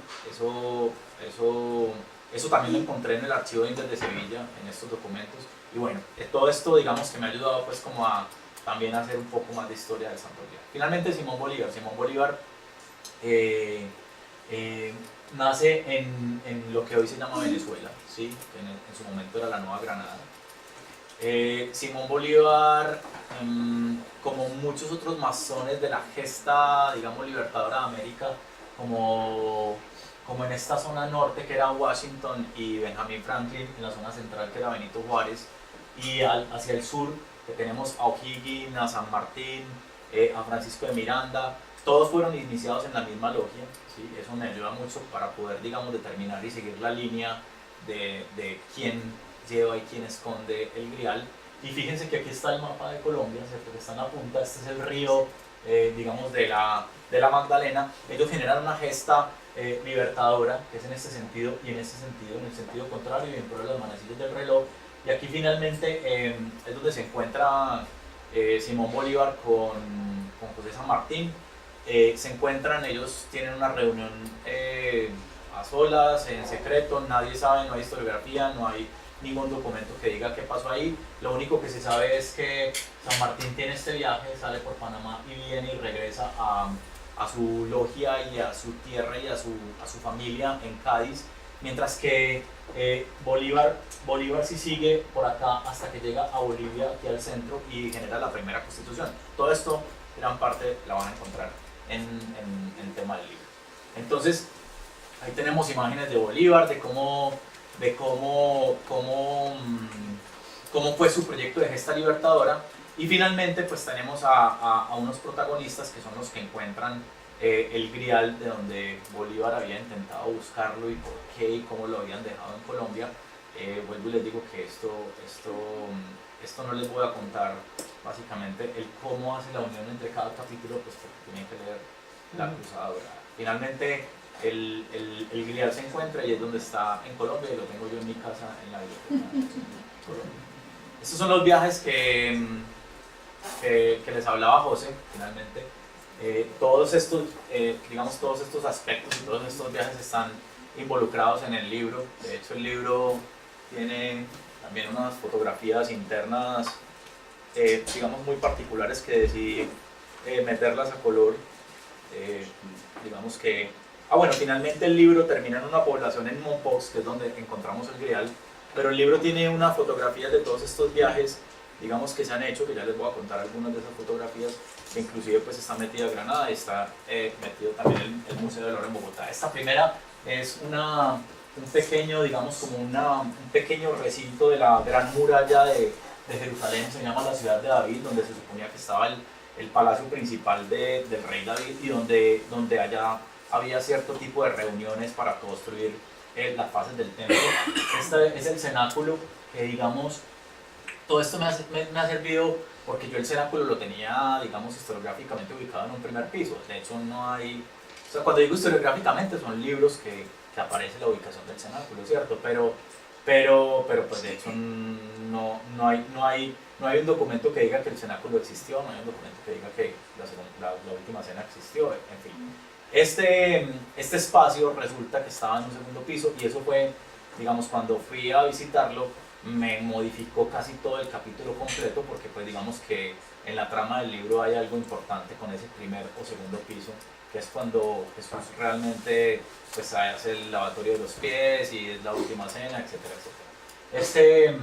B: Eso también lo encontré en el Archivo de Indias de Sevilla, en estos documentos. Y bueno, todo esto digamos que me ha ayudado pues como a también hacer un poco más de historia del Santo Grial. Finalmente Simón Bolívar nace en lo que hoy se llama Venezuela, ¿sí? Que en su momento era la Nueva Granada. Simón Bolívar, como muchos otros masones de la gesta, digamos, libertadora de América, como en esta zona norte que era Washington y Benjamin Franklin, en la zona central que era Benito Juárez, y hacia el sur que tenemos a O'Higgins, a San Martín, a Francisco de Miranda. Todos fueron iniciados en la misma logia, ¿sí? Eso me ayuda mucho para poder, digamos, determinar y seguir la línea de quién lleva y quién esconde el grial. Y fíjense que aquí está el mapa de Colombia, ¿cierto? Que está en la punta. Este es el río, digamos, de la Magdalena. Ellos generan una gesta libertadora, que es en este sentido, y en este sentido, en el sentido contrario, y en pro de las manecillas del reloj. Y aquí finalmente es donde se encuentra Simón Bolívar con José San Martín. Se encuentran, ellos tienen una reunión a solas, en secreto, nadie sabe, no hay historiografía, no hay ningún documento que diga qué pasó ahí. Lo único que se sabe es que San Martín tiene este viaje, sale por Panamá y viene y regresa a su logia y a su tierra y a su familia en Cádiz, mientras que Bolívar sí sigue por acá hasta que llega a Bolivia, aquí al centro, y genera la primera constitución. Todo esto, gran parte la van a encontrar en el tema del libro. Entonces, ahí tenemos imágenes de Bolívar, de cómo fue su proyecto de gesta libertadora. Y finalmente pues tenemos a unos protagonistas que son los que encuentran el grial de donde Bolívar había intentado buscarlo y por qué y cómo lo habían dejado en Colombia. Vuelvo y les digo que esto no les voy a contar básicamente el cómo hace la unión entre cada capítulo, pues porque tienen que leer la Cruzada Dorada. Finalmente el Grial se encuentra y es donde está en Colombia y lo tengo yo en mi casa en la biblioteca de Colombia. Estos son los viajes que les hablaba José, finalmente. Todos estos, digamos, todos estos aspectos y todos estos viajes están involucrados en el libro. De hecho, el libro tiene también unas fotografías internas, digamos, muy particulares que decidí meterlas a color. Digamos que... bueno, finalmente el libro termina en una población en Mompox, que es donde encontramos el Grial, pero el libro tiene una fotografía de todos estos viajes, digamos, que se han hecho, que ya les voy a contar algunas de esas fotografías, que inclusive pues está metida Granada y está metido también el Museo del Oro en Bogotá. Esta primera es un pequeño, digamos, como un pequeño recinto de la gran muralla de Jerusalén, se llama la Ciudad de David, donde se suponía que estaba el palacio principal del rey David y donde allá había cierto tipo de reuniones para construir las fases del templo. Este es el cenáculo que, digamos, todo esto me ha servido porque yo el cenáculo lo tenía, digamos, historiográficamente ubicado en un primer piso. De hecho, no hay... O sea, cuando digo historiográficamente son libros que aparece la ubicación del cenáculo, ¿cierto? Pero pues de hecho no hay un documento que diga que el cenáculo existió, no hay un documento que diga que la última cena existió, en fin. Este espacio resulta que estaba en un segundo piso y eso fue, digamos, cuando fui a visitarlo me modificó casi todo el capítulo completo porque pues digamos que en la trama del libro hay algo importante con ese primer o segundo piso, que es cuando Jesús realmente pues hace el lavatorio de los pies y es la última cena, etcétera, etcétera.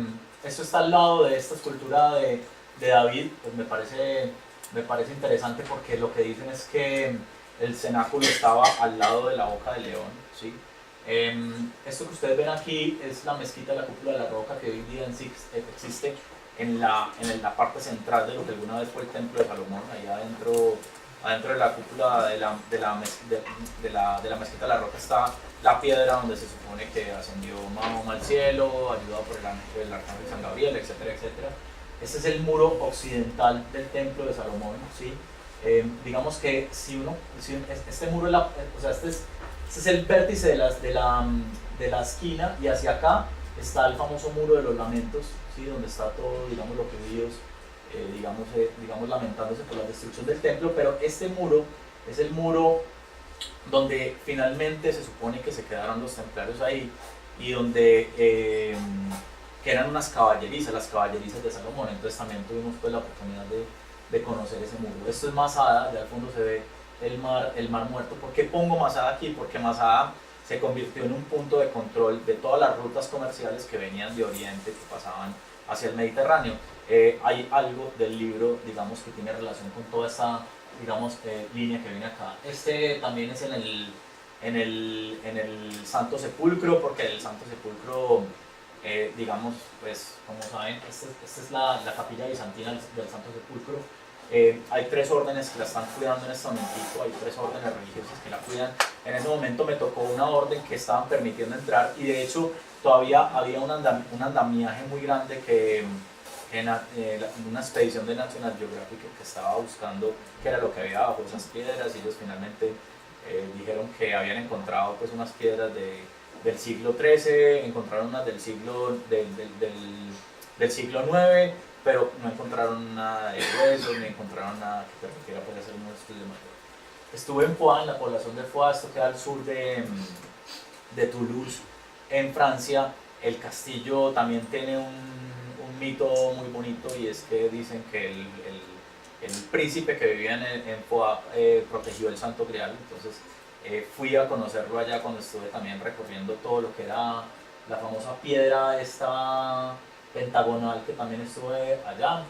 B: Esto está al lado de esta escultura de David, pues me parece interesante porque lo que dicen es que el cenáculo estaba al lado de la boca del león, ¿sí? Esto que ustedes ven aquí es la mezquita de la Cúpula de la Roca que hoy día existe en la parte central de lo que alguna vez fue el Templo de Salomón, allá adentro de la cúpula de la mezquita de la Roca está la piedra donde se supone que ascendió Mahoma al cielo, ayudado por el arcángel San Gabriel, etcétera, etcétera. Este es el muro occidental del Templo de Salomón, ¿sí? Digamos que este muro, este es el vértice de la esquina y hacia acá está el famoso muro de los lamentos, ¿sí? Donde está todo, digamos, los judíos, digamos, lamentándose por la destrucción del templo, pero este muro es el muro donde finalmente se supone que se quedaron los templarios ahí y donde que eran unas caballerizas, las caballerizas de Salomón. Entonces también tuvimos pues la oportunidad de conocer ese muro. Esto es Masada, de al fondo se ve el mar Muerto. ¿Por qué pongo Masada aquí? Porque Masada se convirtió en un punto de control de todas las rutas comerciales que venían de Oriente, que pasaban hacia el Mediterráneo. Hay algo del libro, digamos, que tiene relación con toda esa, digamos, línea que viene acá. Este también es en el Santo Sepulcro, porque el Santo Sepulcro, digamos, pues, como saben, esta es la capilla bizantina del Santo Sepulcro. Hay tres órdenes que la están cuidando en este momentito, hay tres órdenes religiosas que la cuidan. En ese momento me tocó una orden que estaban permitiendo entrar y de hecho todavía había un andamiaje muy grande que una expedición de National Geographic que estaba buscando qué era lo que había bajo esas piedras y ellos finalmente dijeron que habían encontrado pues unas piedras del siglo XIII, encontraron unas del siglo IX, pero no encontraron nada de huesos, ni encontraron nada que permitiera pues, hacer unos estudios de material. Estuve en Foix, en la población de Foix, esto queda al sur de Toulouse, en Francia. El castillo también tiene un mito muy bonito y es que dicen que el príncipe que vivía en Foix protegió el Santo Grial. Entonces fui a conocerlo allá cuando estuve también recorriendo todo lo que era la famosa piedra esta pentagonal, que también estuve allá.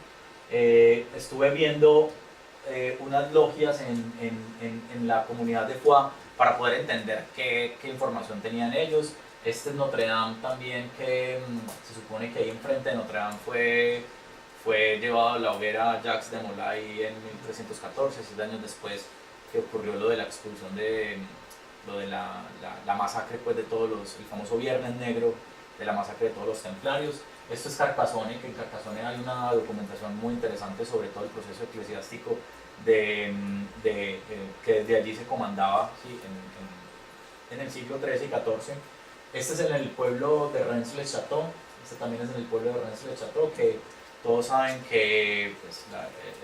B: Estuve viendo unas logias en la comunidad de Foix para poder entender qué información tenían ellos. Este es Notre Dame también, que se supone que ahí enfrente de Notre Dame fue llevado a la hoguera Jacques de Molay en 1314, 6 años después que ocurrió lo de la expulsión lo de la masacre pues, de todos el famoso Viernes Negro, de la masacre de todos los templarios. Esto es Carcassonne, que en Carcassonne hay una documentación muy interesante sobre todo el proceso eclesiástico que desde allí se comandaba, ¿sí?
C: en el siglo XIII y XIV. Este es en el pueblo de Rennes-le-Château, este también es en el pueblo de Rennes-le-Château, que todos saben que pues,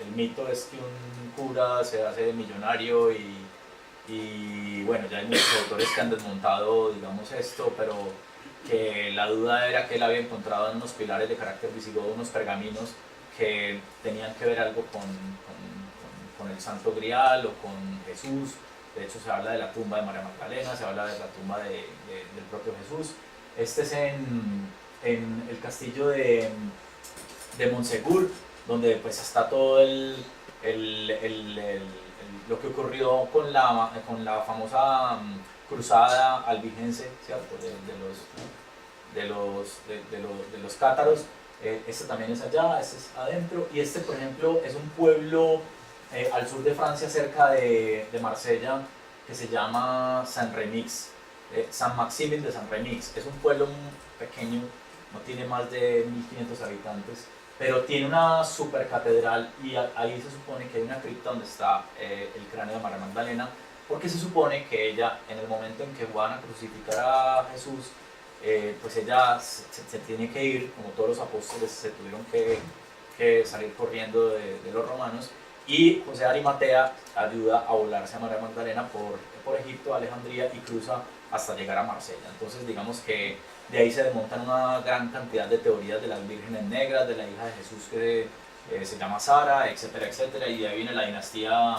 C: el mito es que un cura se hace millonario y bueno, ya hay muchos autores que han desmontado, digamos, esto, pero que la duda era que él había encontrado en unos pilares de carácter visigodo unos pergaminos que tenían que ver algo con el Santo Grial o con Jesús. De hecho, se habla de la tumba de María Magdalena, se habla de la tumba del propio Jesús. Este es en el castillo de Montsegur, donde pues está todo lo que ocurrió con la famosa cruzada albigense, ¿cierto? De los cátaros. Este también es allá, este es adentro, y este, por ejemplo, es un pueblo al sur de Francia, cerca de Marsella, que se llama Saint-Remix, Saint-Maximin de Saint-Remix. Es un pueblo pequeño, no tiene más de 1500 habitantes, pero tiene una super catedral y ahí se supone que hay una cripta donde está el cráneo de María Magdalena, porque se supone que ella, en el momento en que van a crucificar a Jesús, pues ella se tiene que ir, como todos los apóstoles se tuvieron que salir corriendo de los romanos, y José de Arimatea ayuda a volarse a María Magdalena por Egipto, Alejandría, y cruza hasta llegar a Marsella. Entonces digamos que de ahí se desmontan una gran cantidad de teorías de las vírgenes negras, de la hija de Jesús que se llama Sara, etcétera, etcétera, y de ahí viene la dinastía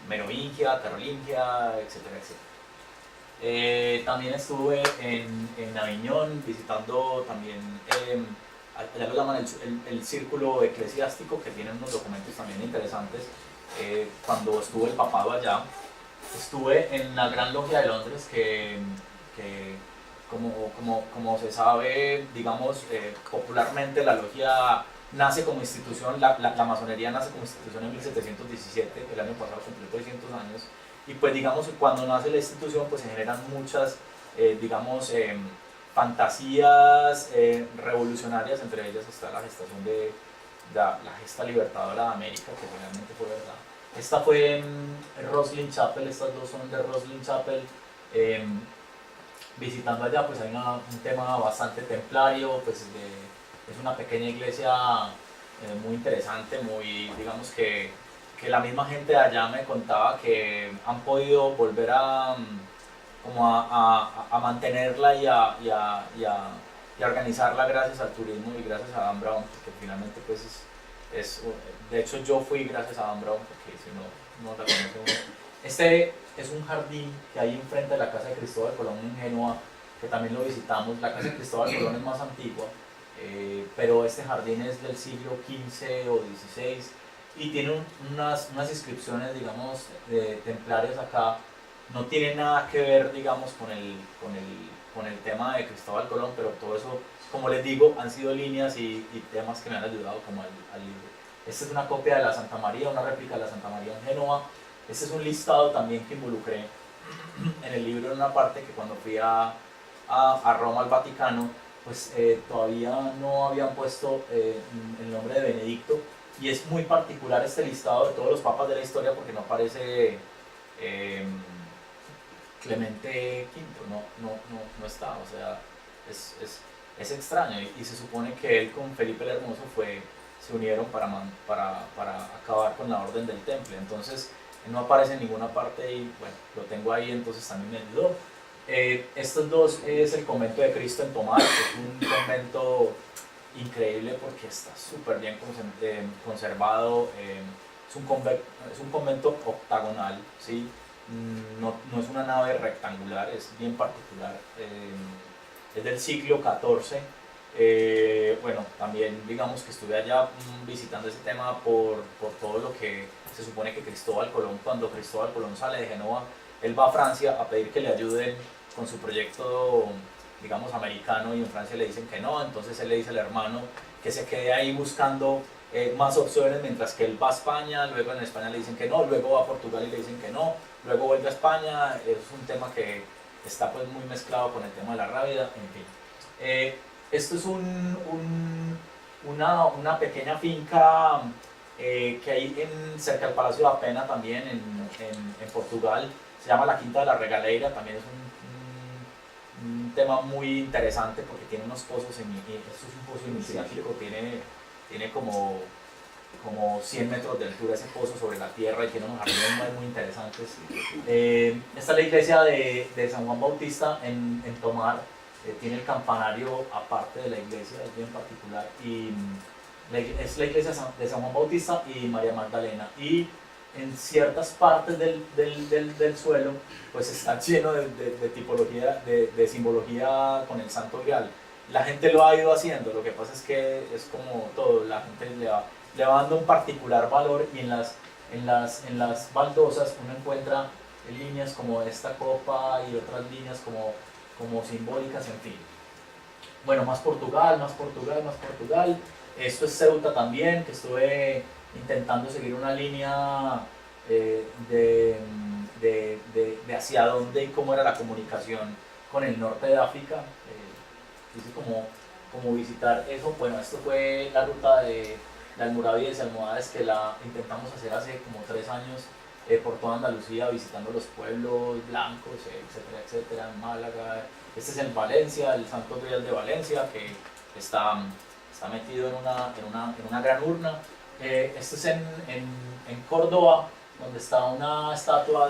C: merovingia, carolingia, etcétera, etcétera. También estuve en Aviñón visitando también, allá lo llaman el círculo eclesiástico, que tiene unos documentos también interesantes. Cuando estuvo el papado allá, estuve en la Gran Logia de Londres, que como se sabe, digamos, popularmente la logia nace como institución, la masonería nace como institución en 1717, el año pasado cumplió 300 años, y pues digamos cuando nace la institución pues se generan muchas, digamos, fantasías revolucionarias, entre ellas está la gestación de la gesta libertadora de América, que realmente fue verdad. Esta fue en Roslin Chapel, estas dos son de Roslin Chapel. Visitando allá pues hay un tema bastante templario, pues es una pequeña iglesia muy interesante, muy, digamos que la misma gente de allá me contaba que han podido volver a mantenerla y a organizarla gracias al turismo y gracias a Dan Brown, porque finalmente pues de hecho yo fui gracias a Dan Brown, porque si no la conoce uno. Este es un jardín que hay enfrente de la casa de Cristóbal Colón en Génova, que también lo visitamos. La casa de Cristóbal Colón es más antigua, pero este jardín es del siglo XV o XVI y tiene unas inscripciones, digamos, templarias acá. No tiene nada que ver, digamos, con el tema de Cristóbal Colón, pero todo eso, como les digo, han sido líneas y temas que me han ayudado como al libro. Esta es una copia de la Santa María, una réplica de la Santa María en Génova. Este es un listado también que involucré en el libro, en una parte que cuando fui a Roma, al Vaticano, pues todavía no habían puesto el nombre de Benedicto, y es muy particular este listado de todos los papas de la historia porque no aparece Clemente V, no está, o sea, es extraño, y se supone que él con Felipe el Hermoso se unieron para acabar con la orden del Temple. Entonces no aparece en ninguna parte y bueno, lo tengo ahí, entonces también me ayudó. Estos dos es el convento de Cristo en Tomar, que es un convento increíble porque está súper bien conservado. Es un convento octagonal, ¿sí? No es una nave rectangular, es bien particular. Es del siglo XIV. Bueno, también digamos que estuve allá visitando ese tema por todo lo que se supone que Cristóbal Colón, cuando Cristóbal Colón sale de Génova, él va a Francia a pedir que le ayuden con su proyecto, digamos, americano, y en Francia le dicen que no. Entonces él le dice al hermano que se quede ahí buscando más opciones, mientras que él va a España. Luego en España le dicen que no, luego va a Portugal y le dicen que no, luego vuelve a España. Es un tema que está pues muy mezclado con el tema de la Rábida, en fin. Esto es una pequeña finca que hay cerca del Palacio da Pena, también en Portugal. Se llama la Quinta de la Regaleira, también es un un tema muy interesante porque tiene unos pozos, esto es un pozo iniciático, tiene como 100 metros de altura ese pozo sobre la tierra y tiene unos jardines muy interesantes. Esta es la iglesia de San Juan Bautista en Tomar, tiene el campanario aparte de la iglesia, es bien particular, y es la iglesia de San Juan Bautista y María Magdalena, y en ciertas partes del suelo pues está lleno de tipología, de simbología con el Santo Grial. La gente lo ha ido haciendo, lo que pasa es que es como todo, la gente le va dando un particular valor, y en las baldosas uno encuentra líneas como esta copa y otras líneas como simbólicas, en fin. Bueno, más Portugal. Esto es Ceuta también, que estuve intentando seguir una línea de hacia dónde y cómo era la comunicación con el norte de África. Quise como visitar eso. Bueno, esto fue la ruta de Almorávides y Almohades, que la intentamos hacer hace como 3 años por toda Andalucía, visitando los pueblos blancos, etcétera, etcétera, en Málaga. Este es en Valencia, el Santo Grial de Valencia, que está metido en una gran urna. Este es en Córdoba, donde está una estatua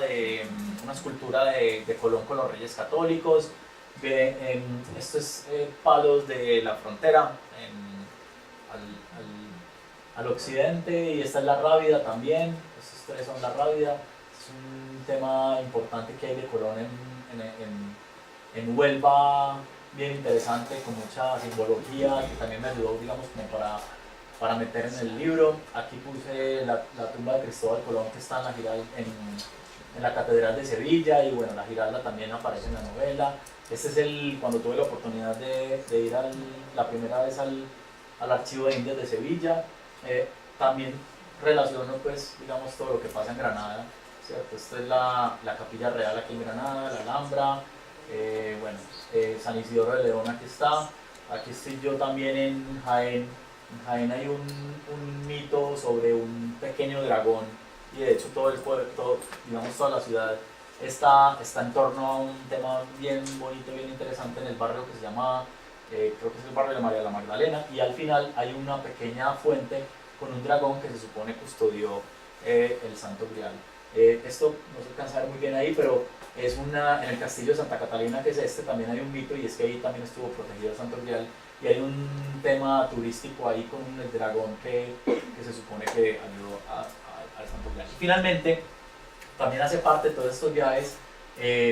C: una escultura de Colón con los Reyes Católicos. Esto es Palos de la Frontera, al occidente, y esta es la Rábida también. Estos 3 son la Rábida. Es un tema importante que hay de Colón en Huelva, bien interesante, con mucha simbología, que también me ayudó, digamos, como para meter en el libro. Aquí puse la tumba de Cristóbal Colón, que está en la Catedral de Sevilla, y bueno, la Giralda también aparece en la novela. Este es cuando tuve la oportunidad de ir la primera vez al Archivo de Indias de Sevilla. También relaciono, pues, digamos, todo lo que pasa en Granada, ¿cierto? Esta es la Capilla Real aquí en Granada, la Alhambra, bueno, San Isidoro de León aquí está. Aquí estoy yo también en Jaén. En Jaén hay un mito sobre un pequeño dragón, y de hecho todo el pueblo, digamos toda la ciudad está en torno a un tema bien bonito, bien interesante en el barrio que se llama, creo que es el barrio de María la Magdalena, y al final hay una pequeña fuente con un dragón que se supone custodió el Santo Grial. Esto no se alcanza a ver muy bien ahí, pero es en el castillo de Santa Catalina, que es también hay un mito, y es que ahí también estuvo protegido el Santo Grial, y hay un tema turístico ahí con el dragón que se supone que ayudó al Santo Grial. Y finalmente, también hace parte de todos estos viajes,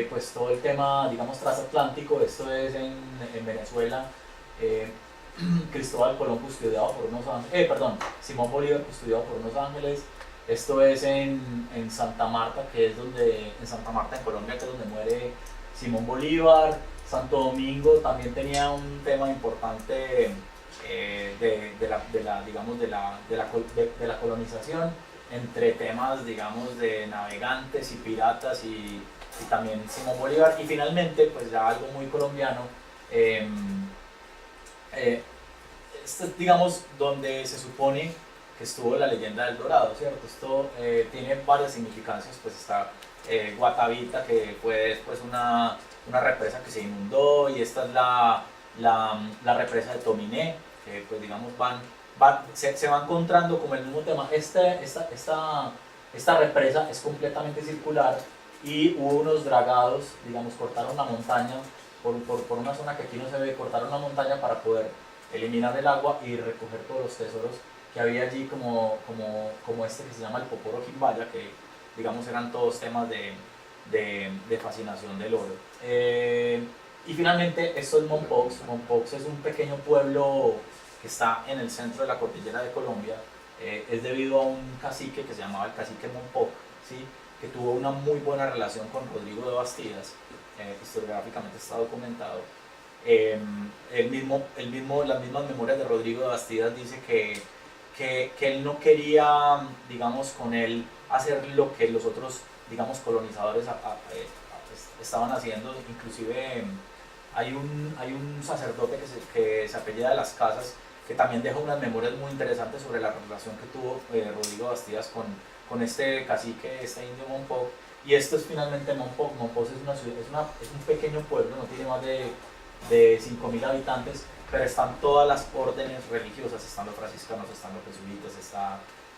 C: pues todo el tema, digamos, transatlántico. Esto es en Venezuela. Cristóbal Colón custodiado por unos ángeles, Simón Bolívar custodiado por unos ángeles. Esto es en Santa Marta, en Santa Marta, en Colombia, que es donde muere Simón Bolívar. Santo Domingo también tenía un tema importante de la colonización, entre temas, digamos, de navegantes y piratas, y también Simón Bolívar. Y finalmente, pues ya algo muy colombiano, esto es, digamos, donde se supone que estuvo la leyenda del Dorado, ¿cierto? Esto tiene varias significancias. Pues está Guatavita, que fue después una represa que se inundó, y esta es la represa de Tominé, que pues digamos se va encontrando como el mismo tema. Esta represa es completamente circular, y hubo unos dragados, digamos, cortaron la montaña por una zona que aquí no se ve, cortaron la montaña para poder eliminar el agua y recoger todos los tesoros que había allí, como este que se llama el Poporo Quimbaya, que digamos eran todos temas de fascinación del oro. Y finalmente, esto es Mompox. Mompox es un pequeño pueblo que está en el centro de la cordillera de Colombia. Es debido a un cacique que se llamaba el cacique Mompoc, ¿sí? Que tuvo una muy buena relación con Rodrigo de Bastidas. Historiográficamente está documentado. Las mismas memorias de Rodrigo de Bastidas dice que él no quería, digamos, con él hacer lo que los otros, digamos, colonizadores estaban haciendo. Inclusive hay un sacerdote que se apellida de las Casas, que también deja unas memorias muy interesantes sobre la relación que tuvo Rodrigo Bastidas con este cacique, este indio Mompoc. Y esto es finalmente Monpós. Monpós es, es un pequeño pueblo, no tiene más de 5.000 habitantes, pero están todas las órdenes religiosas, están los franciscanos, están los jesuitas,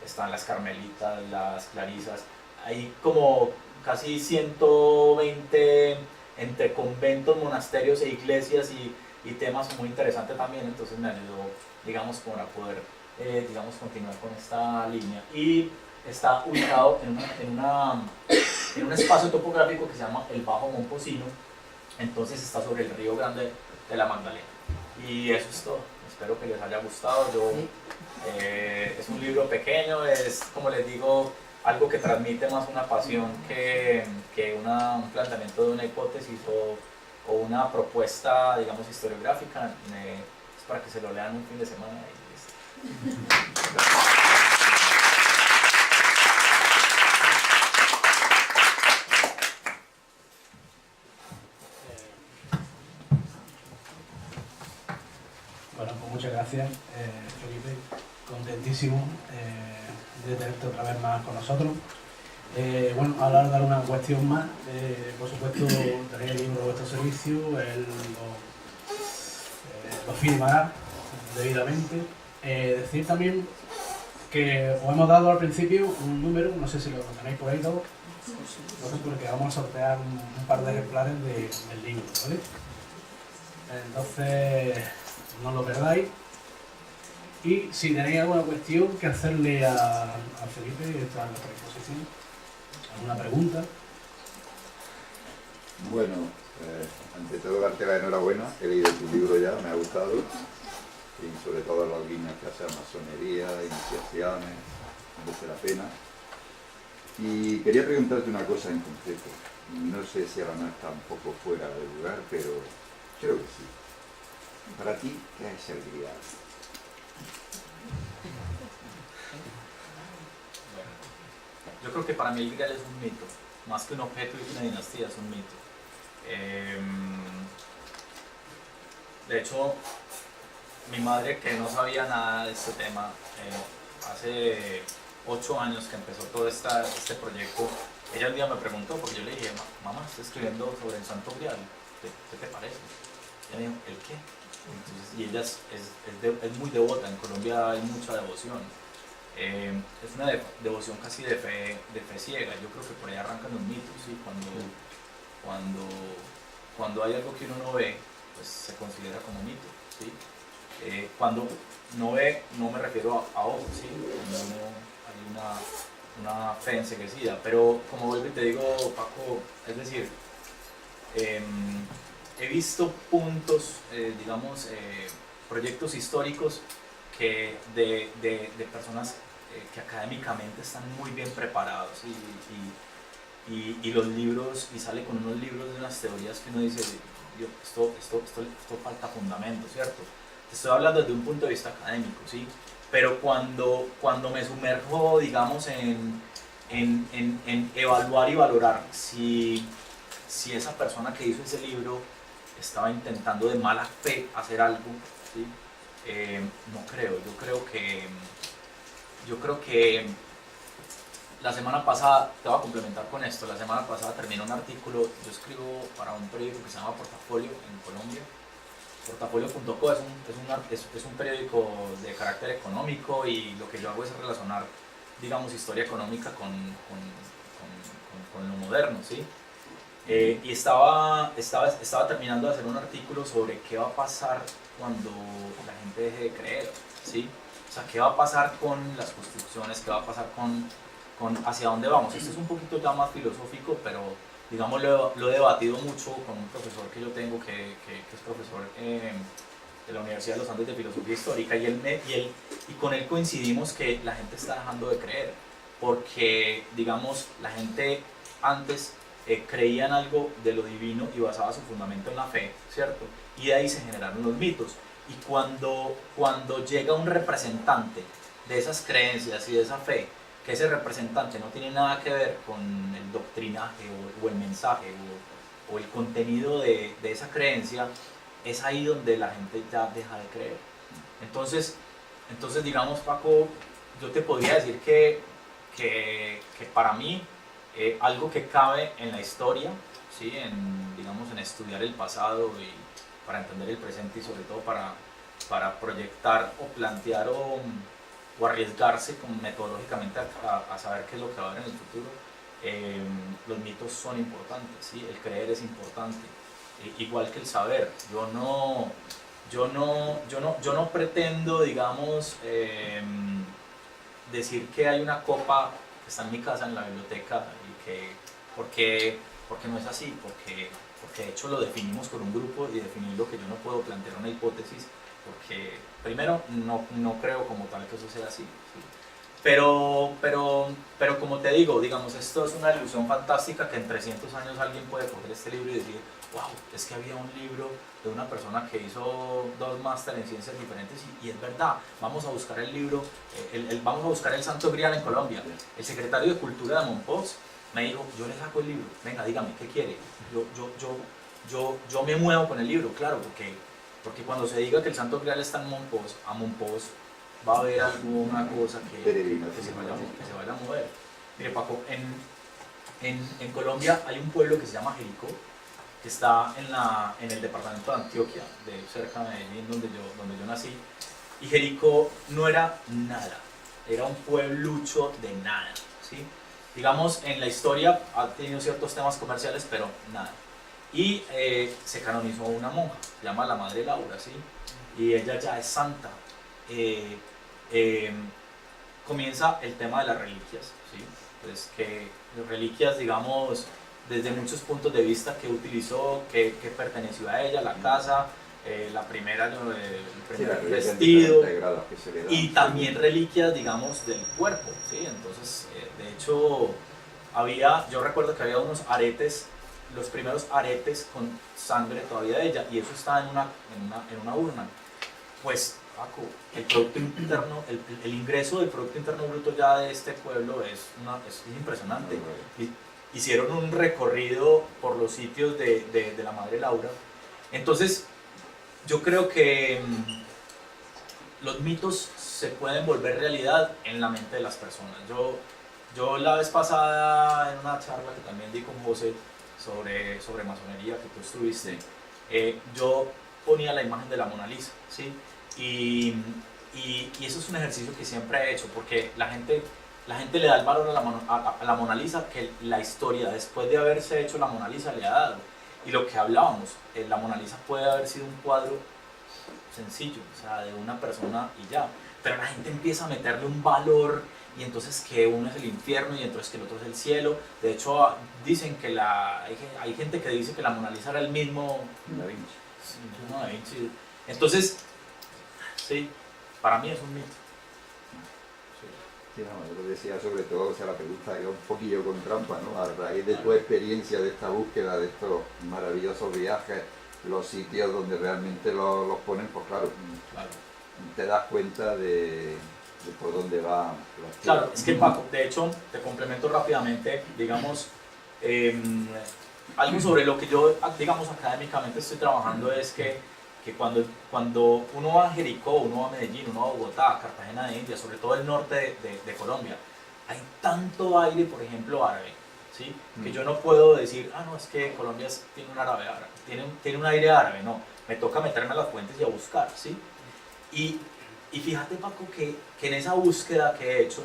C: están las carmelitas, las clarisas, hay como casi 120 entre conventos, monasterios e iglesias y temas muy interesantes también, entonces me ayudó, digamos, para poder, digamos, continuar con esta línea. Y está ubicado en un espacio topográfico que se llama el Bajo Momposino, entonces está sobre el río Grande de la Magdalena. Y eso es todo, espero que les haya gustado. Es un libro pequeño, es, como les digo, algo que transmite más una pasión que un planteamiento de una hipótesis o una propuesta, digamos, historiográfica. Es para que se lo lean un fin de semana y listo.
A: Bueno, pues muchas gracias, Felipe. Contentísimo de tenerte otra vez más con nosotros. Bueno, ahora de alguna cuestión más. Por supuesto, tenéis el libro a vuestro servicio, él lo firmará debidamente. Decir también que os hemos dado al principio un número, no sé si lo tenéis por ahí todo, porque vamos a sortear un par de ejemplares del libro, ¿vale? Entonces, no lo perdáis. Y si tenéis alguna cuestión que hacerle a Felipe, está en nuestra disposición. ¿Alguna pregunta?
D: Bueno, ante todo darte la enhorabuena, he leído tu libro ya, me ha gustado, y sobre todo las líneas que hace masonería, iniciaciones, merece la pena. Y quería preguntarte una cosa en concreto, no sé si ahora no está un poco fuera de lugar, pero creo que sí. Para ti, ¿qué es el grial?
C: Bueno, yo creo que para mí el grial es un mito, más que un objeto y una dinastía, es un mito. De hecho, mi madre, que no sabía nada de este tema, hace 8 años que empezó todo este proyecto, ella un día me preguntó, porque yo le dije, mamá, estoy escribiendo sobre el Santo Grial, ¿qué te parece? Ella me dijo, ¿el qué? Entonces, y ella es muy devota, en Colombia hay mucha devoción. Es una devoción casi de fe ciega. Yo creo que por ahí arrancan los mitos, ¿sí? Cuando hay algo que uno no ve, pues se considera como mito, ¿sí? Cuando no ve, no me refiero a ojos, ¿sí? Cuando hay una fe enseguecida, pero como vuelvo y te digo, Paco, es decir, he visto puntos, digamos, proyectos históricos que de personas que académicamente están muy bien preparados y los libros, y sale con unos libros de unas teorías que uno dice, esto falta fundamento, ¿cierto? Te estoy hablando desde un punto de vista académico, ¿sí? Pero cuando me sumerjo, digamos, en evaluar y valorar si esa persona que hizo ese libro estaba intentando de mala fe hacer algo, ¿sí? No creo, yo creo que la semana pasada, te voy a complementar con esto, la semana pasada terminé un artículo, yo escribo para un periódico que se llama Portafolio en Colombia. Portafolio.co es un periódico de carácter económico y lo que yo hago es relacionar, digamos, historia económica con lo moderno, ¿sí? Y estaba terminando de hacer un artículo sobre qué va a pasar cuando la gente deje de creer, ¿sí? O sea, qué va a pasar con las construcciones, qué va a pasar con hacia dónde vamos. Esto es un poquito ya más filosófico, pero digamos lo he debatido mucho con un profesor que yo tengo que es profesor de la Universidad de los Andes de Filosofía Histórica y con él coincidimos que la gente está dejando de creer porque, digamos, la gente antes creía en algo de lo divino y basaba su fundamento en la fe, ¿cierto? Y de ahí se generaron los mitos. Y cuando llega un representante de esas creencias y de esa fe, que ese representante no tiene nada que ver con el doctrinaje o el mensaje o el contenido de esa creencia, es ahí donde la gente ya deja de creer. Entonces digamos, Paco, yo te podría decir que para mí algo que cabe en la historia, ¿sí? Digamos, en estudiar el pasado y para entender el presente y sobre todo para proyectar o plantear o arriesgarse metodológicamente a saber qué es lo que va a haber en el futuro. Los mitos son importantes, ¿sí? El creer es importante, igual que el saber. Yo no pretendo, digamos, decir que hay una copa que está en mi casa, en la biblioteca, y que, porque no es así, porque de hecho lo definimos con un grupo y definir lo que yo no puedo plantear una hipótesis, porque primero no creo como tal que eso sea así, ¿sí? Pero como te digo, digamos, esto es una ilusión fantástica que en 300 años alguien puede coger este libro y decir, wow, es que había un libro de una persona que hizo 2 másteres en ciencias diferentes y es verdad, vamos a buscar el libro, vamos a buscar el Santo Grial en Colombia. El secretario de Cultura de Mompox me dijo, yo le saco el libro, venga, dígame, ¿qué quiere? Yo me muevo con el libro, claro, porque cuando se diga que el Santo Grial está en Mompox, a Mompox va a haber alguna cosa que se vaya a mover. Mire, Paco, en Colombia hay un pueblo que se llama Jericó, que está en el departamento de Antioquia, cerca de Medellín, donde yo nací. Y Jericó no era nada, era un pueblucho de nada, ¿sí? Digamos, en la historia ha tenido ciertos temas comerciales, pero nada. Y se canonizó una monja, se llama la Madre Laura, ¿sí? Y ella ya es santa. Comienza el tema de las reliquias, ¿sí? Pues que reliquias, digamos, desde muchos puntos de vista que utilizó, que perteneció a ella, la casa, el primer vestido, y también reliquias, digamos, del cuerpo, ¿sí? Entonces, de hecho, yo recuerdo que había unos aretes, los primeros aretes con sangre todavía de ella, y eso estaba en una urna. Pues, Paco, el Producto Interno, el ingreso del Producto Interno Bruto ya de este pueblo es impresionante. Hicieron un recorrido por los sitios de la Madre Laura. Entonces, yo creo que los mitos se pueden volver realidad en la mente de las personas. Yo la vez pasada, en una charla que también di con José sobre masonería, que tú estuviste, yo ponía la imagen de la Mona Lisa, ¿sí? Y eso es un ejercicio que siempre he hecho, porque la gente le da el valor a la Mona Lisa que la historia después de haberse hecho la Mona Lisa le ha dado. Y lo que hablábamos, la Mona Lisa puede haber sido un cuadro sencillo, o sea, de una persona y ya, pero la gente empieza a meterle un valor, y entonces que uno es el infierno y entonces que el otro es el cielo. De hecho, dicen que hay gente que dice que la Mona Lisa era el mismo
D: Da Vinci.
C: Da Vinci. Entonces, sí, para mí es un mito.
D: Sí, no, yo lo decía sobre todo, o sea, la pregunta era un poquillo con trampa, ¿no? A raíz de tu experiencia, de esta búsqueda, de estos maravillosos viajes, los sitios donde realmente los ponen, pues claro, te das cuenta de por dónde va los tiros.
C: Claro, es que Paco, de hecho, te complemento rápidamente, digamos, algo sobre lo que yo, digamos, académicamente estoy trabajando es que cuando uno va a Jericó, uno va a Medellín, uno va a Bogotá, Cartagena de India, sobre todo el norte de Colombia, hay tanto aire, por ejemplo, árabe, ¿sí? Que yo no puedo decir, no, es que Colombia tiene un árabe, tiene un aire árabe, no, me toca meterme a las fuentes y a buscar, ¿sí? Y fíjate, Paco, que en esa búsqueda que he hecho,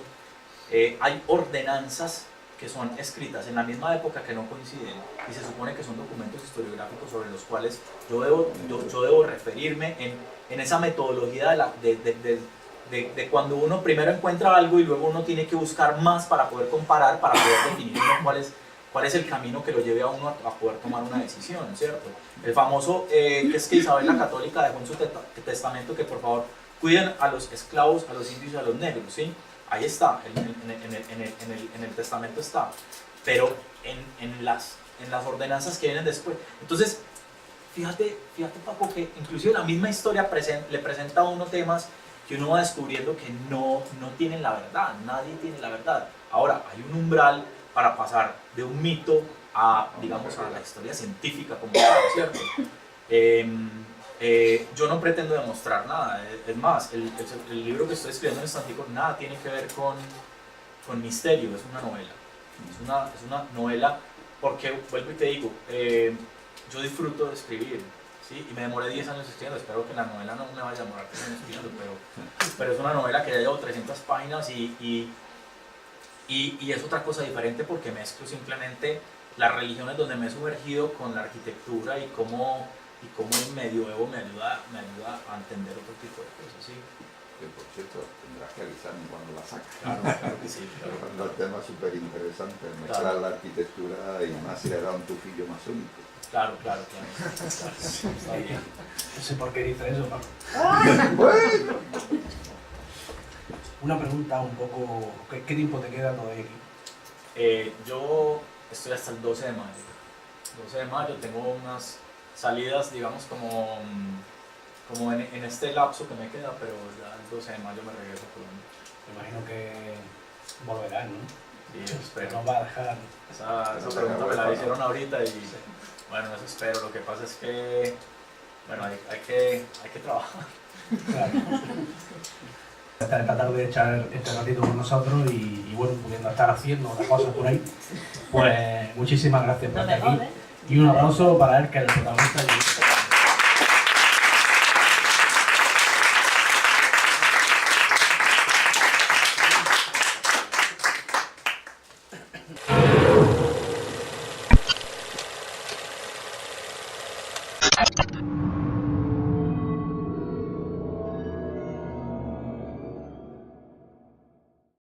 C: hay ordenanzas que son escritas en la misma época que no coinciden, y se supone que son documentos historiográficos sobre los cuales yo debo referirme en esa metodología de cuando uno primero encuentra algo y luego uno tiene que buscar más para poder comparar, para poder definir cuál es el camino que lo lleve a uno a poder tomar una decisión, ¿cierto? El famoso, que es que Isabel la Católica dejó en su testamento que por favor cuiden a los esclavos, a los indios y a los negros, ¿sí? Ahí está, en el testamento está, pero en las ordenanzas que vienen después. Entonces, fíjate Paco, que inclusive la misma historia le presenta a uno temas que uno va descubriendo que no tienen la verdad, nadie tiene la verdad. Ahora, hay un umbral para pasar de un mito digamos, a la historia científica como tal, ¿cierto? Yo no pretendo demostrar nada, es más, el libro que estoy escribiendo en este artículo nada tiene que ver con misterio, es una novela. Es una novela, porque, vuelvo y te digo, yo disfruto de escribir, ¿sí? Y me demoré 10 años escribiendo, espero que la novela no me vaya a demorar 10 años escribiendo, pero es una novela que ya llevo 300 páginas y es otra cosa diferente porque mezclo simplemente las religiones donde me he sumergido con la arquitectura y cómo el medioevo me ayuda a entender otro tipo de cosas, ¿sí?
D: Que por cierto, tendrás que avisarme cuando la saques.
C: Claro que sí.
D: El tema es súper interesante, mezclar la arquitectura y más si le da un tufillo masónico.
C: Claro. Está bien.
A: No sé por qué dice eso, ¿no?
D: Bueno.
A: Una pregunta un poco, ¿qué tiempo te queda todavía aquí?
C: Yo estoy hasta el 12 de mayo. 12 de mayo tengo unas salidas, digamos, como en este lapso que me queda, pero ya el 12 de mayo me regreso a Colombia.
A: Me imagino que volverás, ¿no?
C: Sí, eso espero.
A: Nos va a dejar.
C: Esa pregunta me la hicieron ahorita y bueno, eso espero. Lo que pasa es que, bueno, hay que trabajar.
A: Claro. Esta tarde echar este ratito con nosotros y bueno, pudiendo estar haciendo las cosas por ahí. Pues muchísimas gracias por estar aquí. Y un aplauso para él, que es el protagonista.
E: You